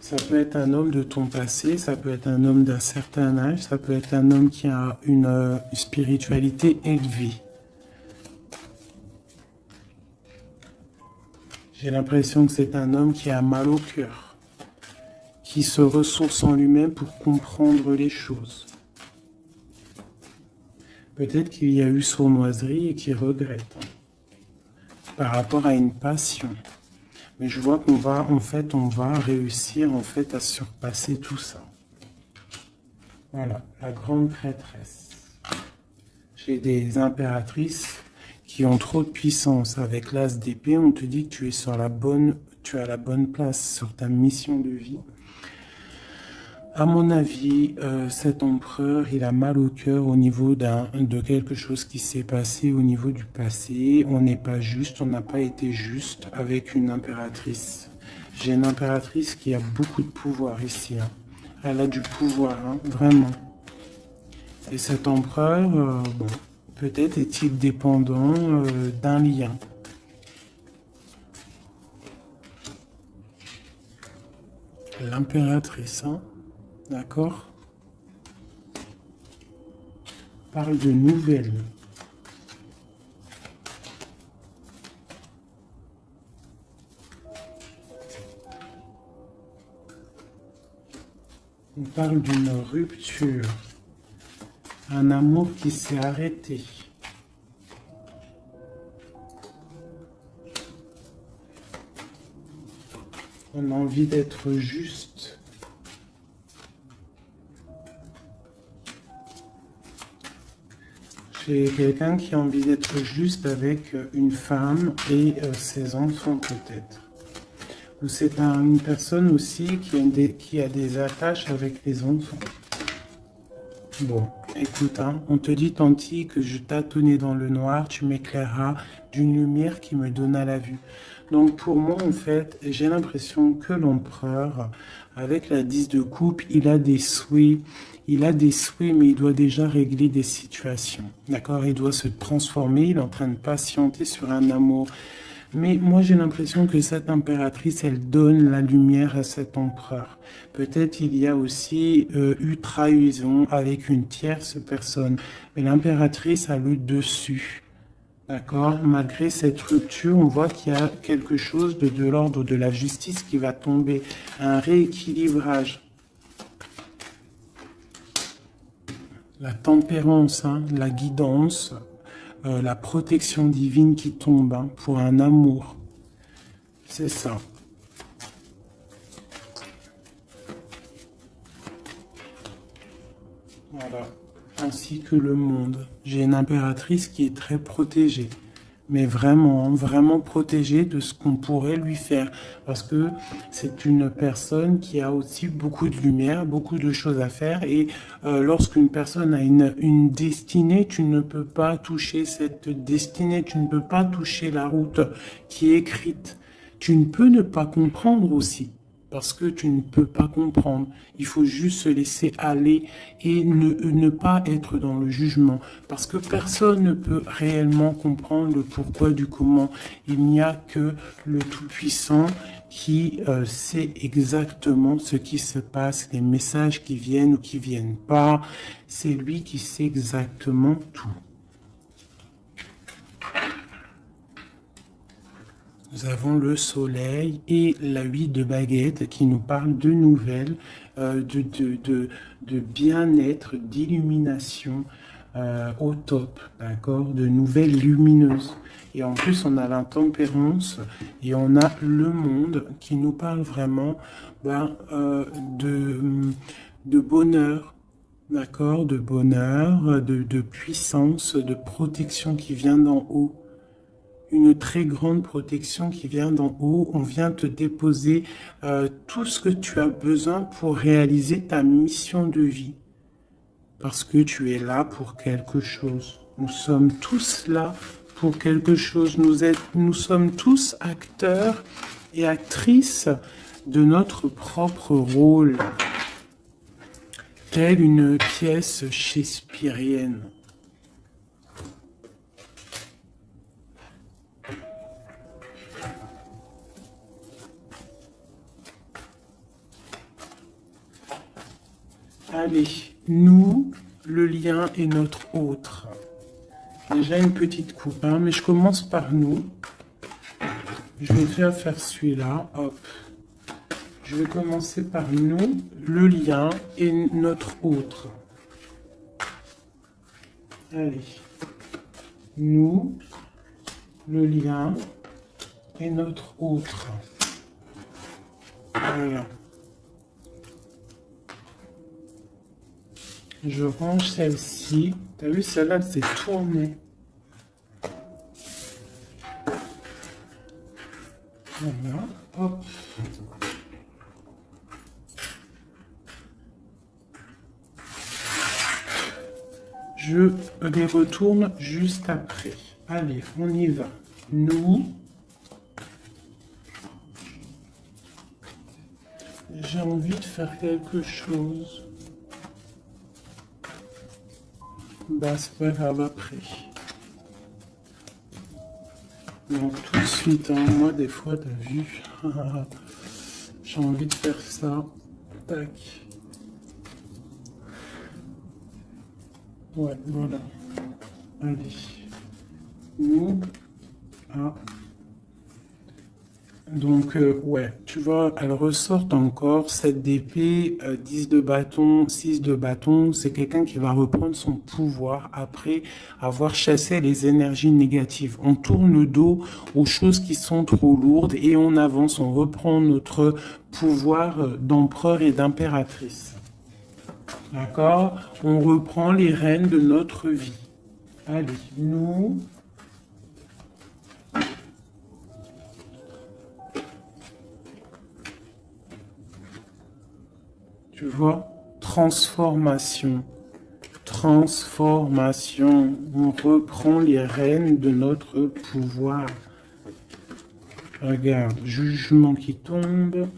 Ça peut être un homme de ton passé, ça peut être un homme d'un certain âge, ça peut être un homme qui a une spiritualité élevée. J'ai l'impression que c'est un homme qui a mal au cœur, qui se ressource en lui-même pour comprendre les choses. Peut-être qu'il y a eu sournoiserie et qu'il regrette par rapport à une passion. Mais je vois qu'on va, en fait, on va réussir en fait à surpasser tout ça. Voilà, la grande prêtresse. J'ai des impératrices qui ont trop de puissance. Avec l'as d'épée, on te dit que tu es sur tu as la bonne place sur ta mission de vie. À mon avis, cet empereur, il a mal au cœur au niveau de quelque chose qui s'est passé au niveau du passé. On n'est pas juste, on n'a pas été juste avec une impératrice. J'ai une impératrice qui a beaucoup de pouvoir ici. Hein. Elle a du pouvoir, hein, vraiment. Et cet empereur, bon, peut-être est-il dépendant d'un lien. L'impératrice, hein. D'accord? On parle de nouvelles. On parle d'une rupture. Un amour qui s'est arrêté. On a envie d'être juste. J'ai quelqu'un qui a envie d'être juste avec une femme et ses enfants peut-être. Ou c'est une personne aussi qui a des attaches avec les enfants. Bon, écoute, hein, on te dit Tanti que je tâtonnais dans le noir, tu m'éclaireras d'une lumière qui me donna la vue. Donc pour moi, en fait, j'ai l'impression que l'empereur, avec la 10 de coupe, il a des souhaits, mais il doit déjà régler des situations. D'accord? Il doit se transformer, il est en train de patienter sur un amour. Mais moi, j'ai l'impression que cette impératrice, elle donne la lumière à cet empereur. Peut-être il y a aussi eu trahison avec une tierce personne. Mais l'impératrice a le dessus. D'accord? Malgré cette rupture, on voit qu'il y a quelque chose de l'ordre de la justice qui va tomber. Un rééquilibrage. La tempérance, hein, la guidance, la protection divine qui tombe hein, pour un amour. C'est ça. Voilà. Ainsi que le monde. J'ai une impératrice qui est très protégée. Mais vraiment, vraiment protégée de ce qu'on pourrait lui faire. Parce que c'est une personne qui a aussi beaucoup de lumière, beaucoup de choses à faire. Et lorsqu'une personne a une destinée, tu ne peux pas toucher cette destinée. Tu ne peux pas toucher la route qui est écrite. Tu ne peux ne pas comprendre aussi. Parce que tu ne peux pas comprendre. Il faut juste se laisser aller et ne pas être dans le jugement. Parce que personne ne peut réellement comprendre le pourquoi du comment. Il n'y a que le Tout-Puissant qui sait exactement ce qui se passe, les messages qui viennent ou qui viennent pas. C'est lui qui sait exactement tout. Nous avons le soleil et la 8 de baguette qui nous parle de nouvelles, de bien-être, d'illumination au top, d'accord, de nouvelles lumineuses. Et en plus, on a l'intempérance et on a le monde qui nous parle vraiment de bonheur, d'accord, de bonheur, de puissance, de protection qui vient d'en haut. Une très grande protection qui vient d'en haut. On vient te déposer tout ce que tu as besoin pour réaliser ta mission de vie. Parce que tu es là pour quelque chose. Nous sommes tous là pour quelque chose. Nous sommes tous acteurs et actrices de notre propre rôle. Telle une pièce shakespearienne. Allez, nous, le lien est notre autre. Déjà une petite coupe, hein, mais je commence par nous. Je vais faire celui-là, hop. Je vais commencer par nous, le lien et notre autre. Allez, nous, le lien et notre autre. Voilà. Je range celle-ci. T'as vu, celle-là, elle s'est tournée. Voilà, hop. Je les retourne juste après. Allez, on y va. Nous. J'ai envie de faire quelque chose. Bah, c'est pas grave après. Donc tout de suite, hein, moi des fois, t'as vu, j'ai envie de faire ça. Tac. Ouais, voilà. Allez. Nous, ah. Donc, ouais, tu vois, elle ressort encore 7 d'épée, 10 de bâton, 6 de bâton. C'est quelqu'un qui va reprendre son pouvoir après avoir chassé les énergies négatives. On tourne le dos aux choses qui sont trop lourdes et on avance, on reprend notre pouvoir d'empereur et d'impératrice. D'accord? On reprend les rênes de notre vie. Allez, nous, tu vois, transformation. Transformation. On reprend les rênes de notre pouvoir. Regarde, jugement qui tombe.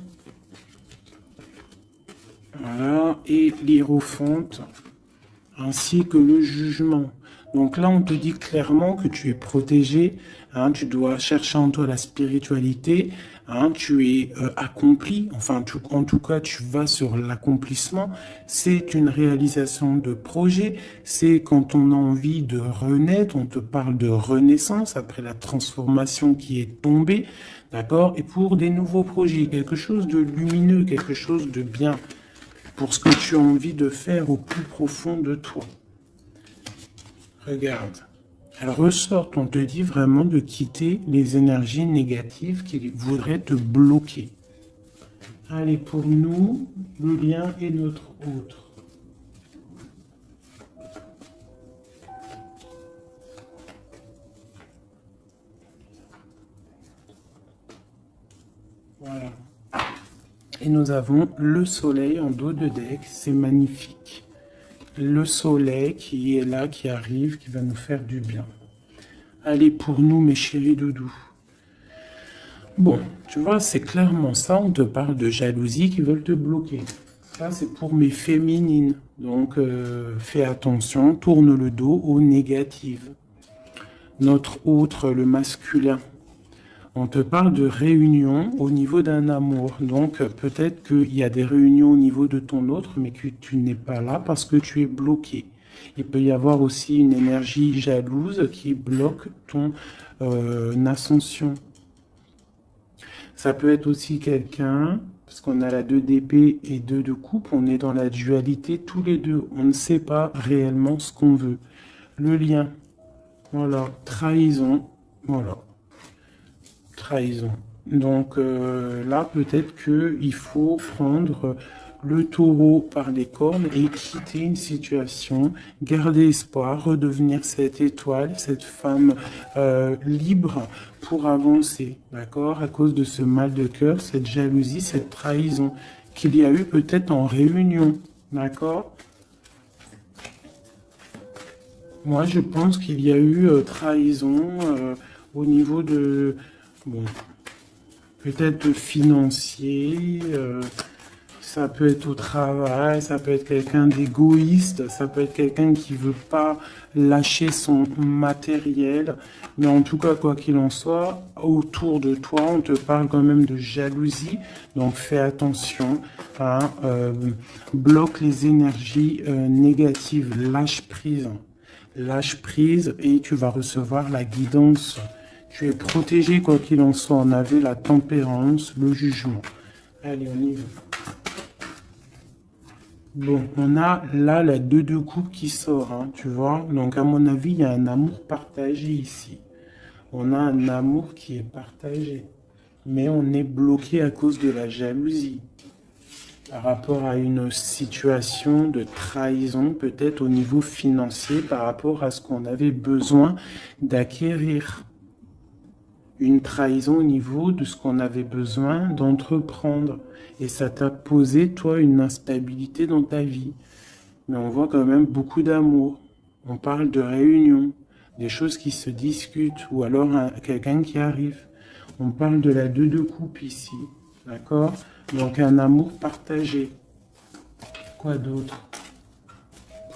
Voilà, et l'hiérophante, ainsi que le jugement. Donc là, on te dit clairement que tu es protégé, hein, tu dois chercher en toi la spiritualité, hein, tu es accompli, enfin, en tout cas, tu vas sur l'accomplissement. C'est une réalisation de projet, c'est quand on a envie de renaître, on te parle de renaissance après la transformation qui est tombée, d'accord? Et pour des nouveaux projets, quelque chose de lumineux, quelque chose de bien, pour ce que tu as envie de faire au plus profond de toi. Regarde. Elle ressort, on te dit vraiment de quitter les énergies négatives qui voudraient te bloquer. Allez, pour nous, le lien est notre autre. Voilà. Et nous avons le soleil en dos de deck, c'est magnifique. Le soleil qui est là, qui arrive, qui va nous faire du bien. Allez, pour nous, mes chéris doudous. Bon, tu vois, c'est clairement ça, on te parle de jalousie qui veulent te bloquer. Ça, c'est pour mes féminines. Donc, fais attention, tourne le dos aux négatives. Notre autre, le masculin. On te parle de réunion au niveau d'un amour. Donc, peut-être qu'il y a des réunions au niveau de ton autre, mais que tu n'es pas là parce que tu es bloqué. Il peut y avoir aussi une énergie jalouse qui bloque ton ascension. Ça peut être aussi quelqu'un, parce qu'on a la 2 d'épée et 2 de coupe, on est dans la dualité tous les deux. On ne sait pas réellement ce qu'on veut. Le lien, voilà, trahison, voilà. Trahison. Donc là, peut-être qu'il faut prendre le taureau par les cornes et quitter une situation, garder espoir, redevenir cette étoile, cette femme libre pour avancer, d'accord? À cause de ce mal de cœur, cette jalousie, cette trahison qu'il y a eu peut-être en réunion, d'accord? Moi, je pense qu'il y a eu trahison au niveau de... Bon, peut-être financier, ça peut être au travail, ça peut être quelqu'un d'égoïste, ça peut être quelqu'un qui veut pas lâcher son matériel. Mais en tout cas, quoi qu'il en soit, autour de toi, on te parle quand même de jalousie. Donc fais attention, hein, bloque les énergies négatives, lâche prise. Lâche prise et tu vas recevoir la guidance. Tu es protégé quoi qu'il en soit. On avait la tempérance, le jugement. Allez, on y va. Bon, on a là la 2 de coupe qui sort, hein, tu vois. Donc à mon avis, il y a un amour partagé ici. On a un amour qui est partagé. Mais on est bloqué à cause de la jalousie. Par rapport à une situation de trahison, peut-être au niveau financier, par rapport à ce qu'on avait besoin d'acquérir. Une trahison au niveau de ce qu'on avait besoin d'entreprendre. Et ça t'a posé, toi, une instabilité dans ta vie. Mais on voit quand même beaucoup d'amour. On parle de réunion, des choses qui se discutent, ou alors quelqu'un qui arrive. On parle de la 2 de coupe ici. D'accord? Donc un amour partagé. Quoi d'autre?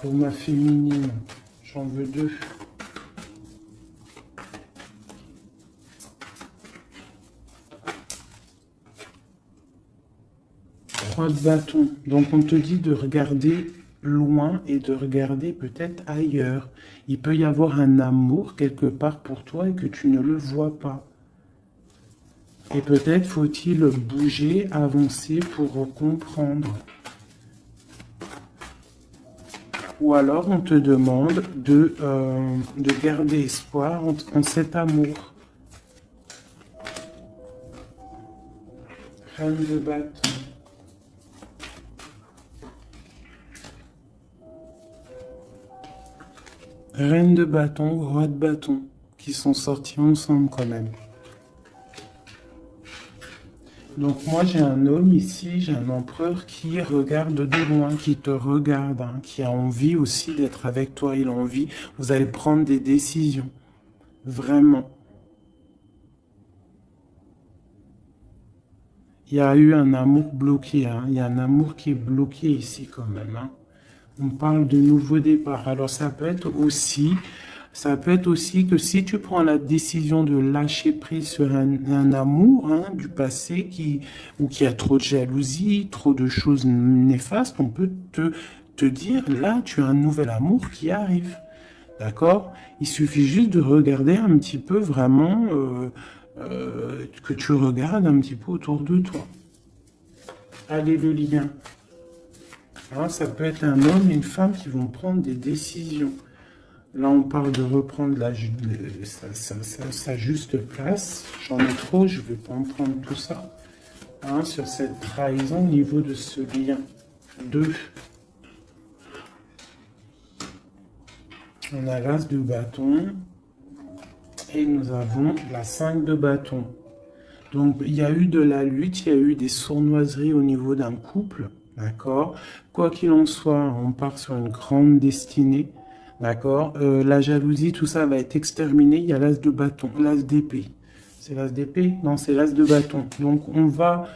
Pour ma féminine, j'en veux 2. 3 de bâton. Donc on te dit de regarder loin et de regarder peut-être ailleurs. Il peut y avoir un amour quelque part pour toi et que tu ne le vois pas. Et peut-être faut-il bouger, avancer pour comprendre. Ou alors on te demande de garder espoir en cet amour. Reine de bâton. Reine de bâton, roi de bâton, qui sont sortis ensemble quand même. Donc moi j'ai un homme ici, j'ai un empereur qui regarde de loin, qui te regarde, hein, qui a envie aussi d'être avec toi, il a envie, vous allez prendre des décisions, vraiment. Il y a eu un amour bloqué, hein, il y a un amour qui est bloqué ici quand même, hein. On parle de nouveau départ, alors ça peut être aussi que si tu prends la décision de lâcher prise sur un amour, hein, du passé ou qui a trop de jalousie, trop de choses néfastes, on peut te dire, là, tu as un nouvel amour qui arrive. D'accord? Il suffit juste de regarder un petit peu vraiment, que tu regardes un petit peu autour de toi. Allez, le lien. Hein, ça peut être un homme et une femme qui vont prendre des décisions. Là, on parle de reprendre sa juste place. J'en ai trop, je ne vais pas en prendre tout ça. Hein, sur cette trahison au niveau de ce lien. 2. On a l'as de bâton. Et nous avons la 5 de bâton. Donc, il y a eu de la lutte, il y a eu des sournoiseries au niveau d'un couple. D'accord? Quoi qu'il en soit, on part sur une grande destinée. D'accord? La jalousie, tout ça va être exterminé. Il y a l'as de bâton, l'as d'épée. C'est l'as d'épée? Non, c'est l'as de bâton. Donc, on va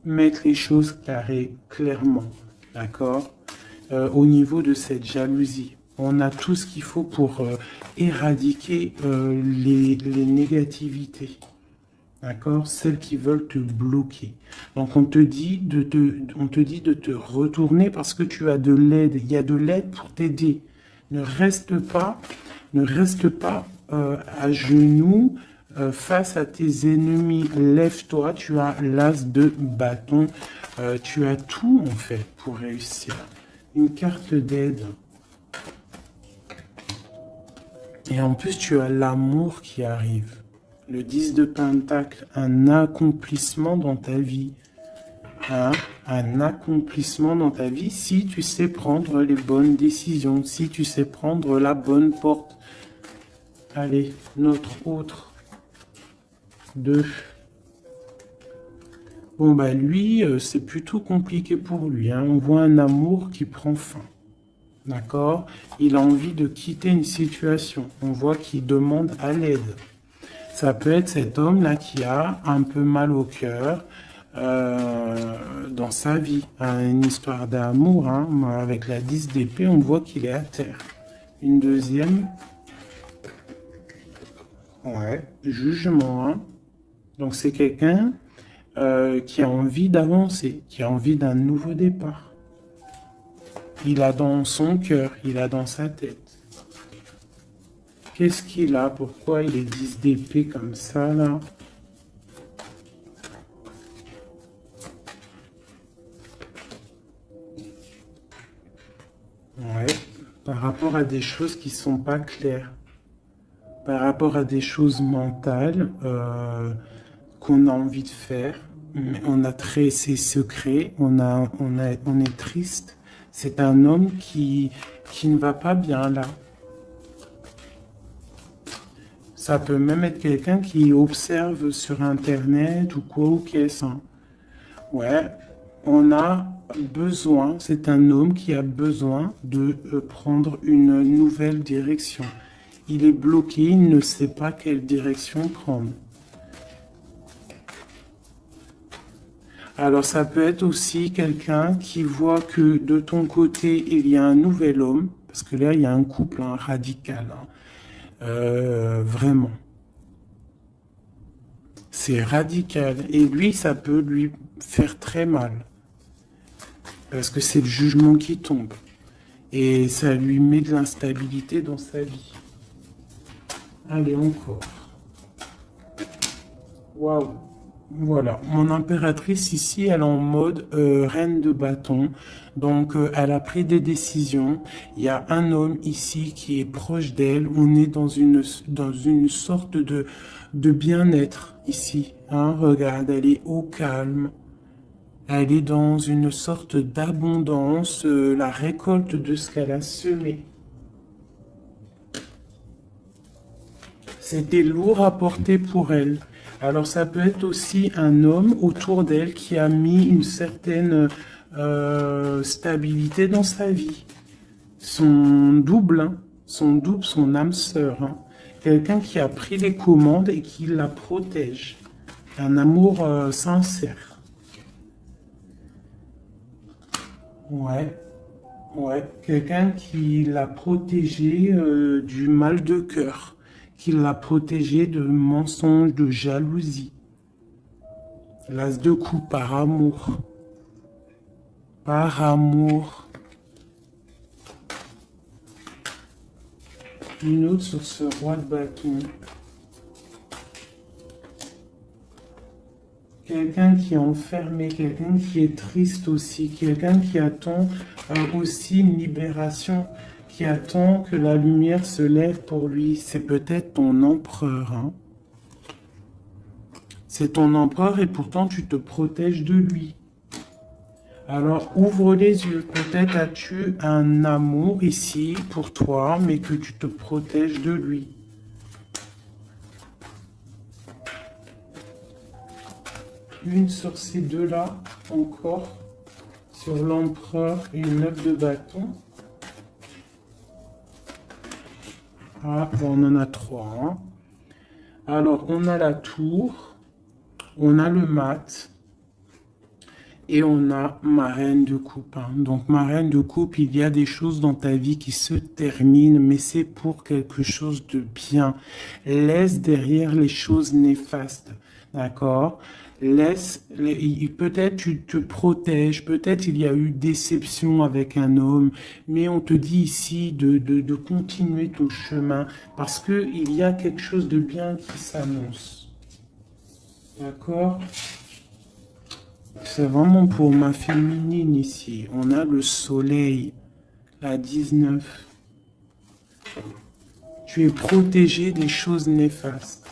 mettre les choses carrées, clairement. D'accord? Au niveau de cette jalousie. On a tout ce qu'il faut pour éradiquer les négativités. D'accord? Celles qui veulent te bloquer. Donc, on te dit de te retourner parce que tu as de l'aide. Il y a de l'aide pour t'aider. Ne reste pas à genoux face à tes ennemis. Lève-toi, tu as l'as de bâton. Tu as tout, en fait, pour réussir. Une carte d'aide. Et en plus, tu as l'amour qui arrive. Le 10 de Pentacle, un accomplissement dans ta vie. Hein? Un accomplissement dans ta vie si tu sais prendre les bonnes décisions, si tu sais prendre la bonne porte. Allez, notre autre. 2. Bon, bah lui, c'est plutôt compliqué pour lui. Hein? On voit un amour qui prend fin. D'accord? Il a envie de quitter une situation. On voit qu'il demande à l'aide. Ça peut être cet homme-là qui a un peu mal au cœur dans sa vie. Une histoire d'amour, hein, avec la 10 d'épée, on voit qu'il est à terre. Une deuxième. Ouais, jugement. Hein. Donc c'est quelqu'un qui a envie d'avancer, qui a envie d'un nouveau départ. Il a dans son cœur, il a dans sa tête. Qu'est-ce qu'il a? Pourquoi il est 10 d'épée comme ça, là? Ouais, par rapport à des choses qui sont pas claires. Par rapport à des choses mentales qu'on a envie de faire. Mais on a ses secrets, on est triste. C'est un homme qui ne va pas bien, là. Ça peut même être quelqu'un qui observe sur Internet ou quoi ou qu'est-ce. Hein. Ouais, on a besoin, c'est un homme qui a besoin de prendre une nouvelle direction. Il est bloqué, il ne sait pas quelle direction prendre. Alors ça peut être aussi quelqu'un qui voit que de ton côté, il y a un nouvel homme, parce que là, il y a un couple hein, radical. Hein. Vraiment. C'est radical. Et lui, ça peut lui faire très mal. parce que c'est le jugement qui tombe. Et ça lui met de l'instabilité dans sa vie. Allez, encore. Waouh. Voilà, mon impératrice ici, elle est en mode reine de bâton. Donc, elle a pris des décisions. Il y a un homme ici qui est proche d'elle. On est dans une sorte de bien-être ici. Hein. Regarde, elle est au calme. Elle est dans une sorte d'abondance, la récolte de ce qu'elle a semé. C'était lourd à porter pour elle. Alors ça peut être aussi un homme autour d'elle qui a mis une certaine stabilité dans sa vie. Son double, hein, son âme sœur. Hein. Quelqu'un qui a pris les commandes et qui la protège. Un amour sincère. Ouais, ouais. Quelqu'un qui l'a protégé du mal de cœur. Qui l'a protégé de mensonges, de jalousie. L'as de coupe par amour. Par amour. Une autre sur ce roi de bâton. Quelqu'un qui est enfermé, quelqu'un qui est triste aussi, quelqu'un qui attend aussi une libération, qui attend que la lumière se lève pour lui. C'est peut-être ton empereur. Hein. C'est ton empereur et pourtant tu te protèges de lui. Alors ouvre les yeux. Peut-être as-tu un amour ici pour toi, mais que tu te protèges de lui. Une sur ces deux-là, encore. Sur l'empereur et une 9 de bâton. Ah, bon, on en a 3. Hein. Alors, on a la tour, on a le mat, et on a ma reine de coupe. Hein. Donc, ma reine de coupe, il y a des choses dans ta vie qui se terminent, mais c'est pour quelque chose de bien. Laisse derrière les choses néfastes. D'accord? Peut-être tu te protèges, peut-être il y a eu déception avec un homme, mais on te dit ici de continuer ton chemin parce que il y a quelque chose de bien qui s'annonce. D'accord? C'est vraiment pour ma féminine ici. On a le soleil, la 19. Tu es protégé des choses néfastes.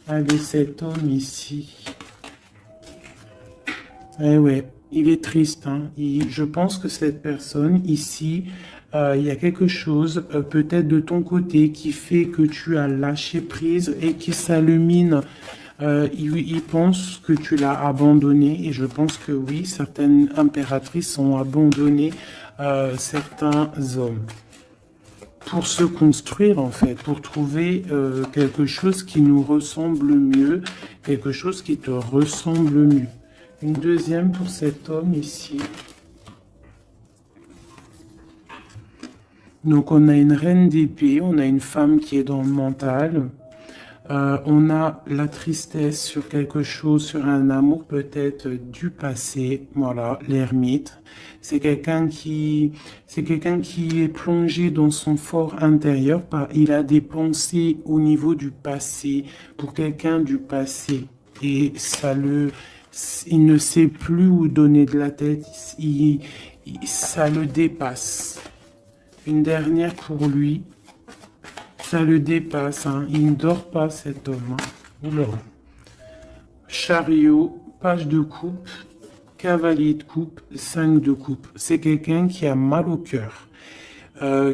Avec cet homme ici. Eh ouais, il est triste. Hein. Je pense que cette personne ici, il y a quelque chose peut-être de ton côté qui fait que tu as lâché prise et qui s'illumine. Il pense que tu l'as abandonné et je pense que oui, certaines impératrices ont abandonné certains hommes pour se construire en fait, pour trouver quelque chose qui nous ressemble mieux, quelque chose qui te ressemble mieux. Une deuxième pour cet homme ici. Donc on a une reine d'épée, on a une femme qui est dans le mental. On a la tristesse sur quelque chose, sur un amour peut-être du passé. Voilà, l'ermite. C'est quelqu'un qui est plongé dans son fort intérieur. Il a des pensées au niveau du passé, pour quelqu'un du passé. Et il ne sait plus où donner de la tête. Ça le dépasse. Une dernière pour lui. Ça le dépasse, hein. Il ne dort pas cet homme. Hein. Oula. Chariot, page de coupe, cavalier de coupe, 5 de coupe. C'est quelqu'un qui a mal au cœur,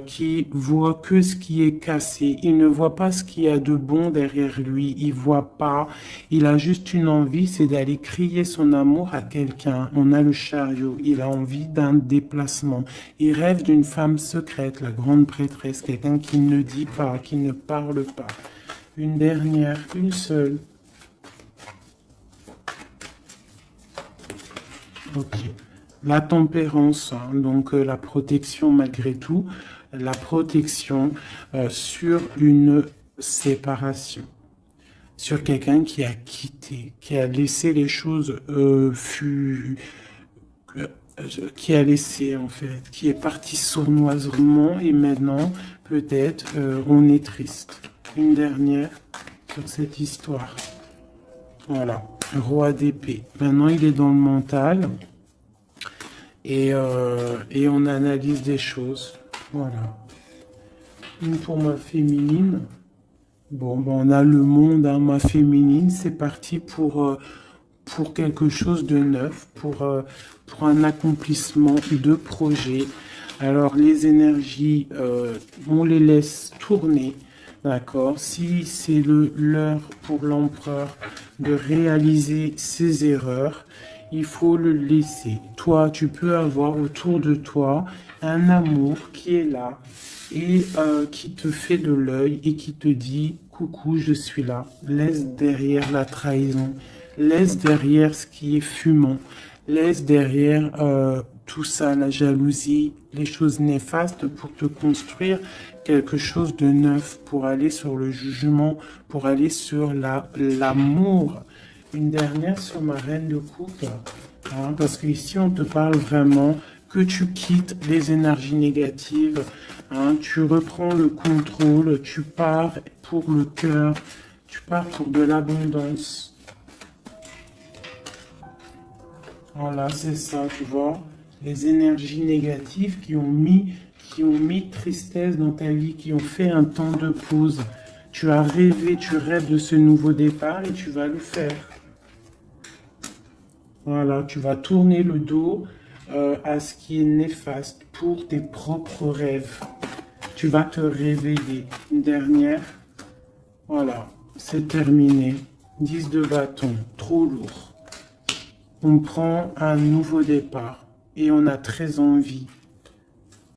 qui voit que ce qui est cassé. Il ne voit pas ce qu'il y a de bon derrière lui. Il voit pas. Il a juste une envie, c'est d'aller crier son amour à quelqu'un. On a le chariot. Il a envie d'un déplacement. Il rêve d'une femme secrète, la grande prêtresse, quelqu'un qui ne dit pas, qui ne parle pas. Une dernière, une seule. Ok. La tempérance, hein, donc la protection malgré tout, la protection sur une séparation, sur quelqu'un qui a quitté, qui a laissé les choses qui a laissé en fait, qui est parti sournoisement et maintenant peut-être on est triste. Une dernière sur cette histoire. Voilà, roi d'épée. Maintenant il est dans le mental et on analyse des choses. Voilà. Une pour ma féminine. Bon, ben on a le monde, hein, ma féminine, c'est parti pour quelque chose de neuf, pour un accomplissement de projet. Alors les énergies, on les laisse tourner, d'accord? Si c'est l'heure pour l'empereur de réaliser ses erreurs, il faut le laisser. Toi, tu peux avoir autour de toi un amour qui est là et qui te fait de l'œil et qui te dit, coucou, je suis là. Laisse derrière la trahison. Laisse derrière ce qui est fumant. Laisse derrière tout ça, la jalousie, les choses néfastes pour te construire quelque chose de neuf, pour aller sur le jugement, pour aller sur l'amour. Une dernière sur ma reine de coupe, hein, parce qu'ici on te parle vraiment que tu quittes les énergies négatives, hein, tu reprends le contrôle, tu pars pour le cœur, tu pars pour de l'abondance. Voilà, c'est ça, tu vois. Les énergies négatives qui ont mis tristesse dans ta vie, qui ont fait un temps de pause. Tu as rêvé, tu rêves de ce nouveau départ et tu vas le faire. Voilà, tu vas tourner le dos à ce qui est néfaste pour tes propres rêves. Tu vas te réveiller. Une dernière. Voilà, c'est terminé. 10 de bâton, trop lourd. On prend un nouveau départ et on a très envie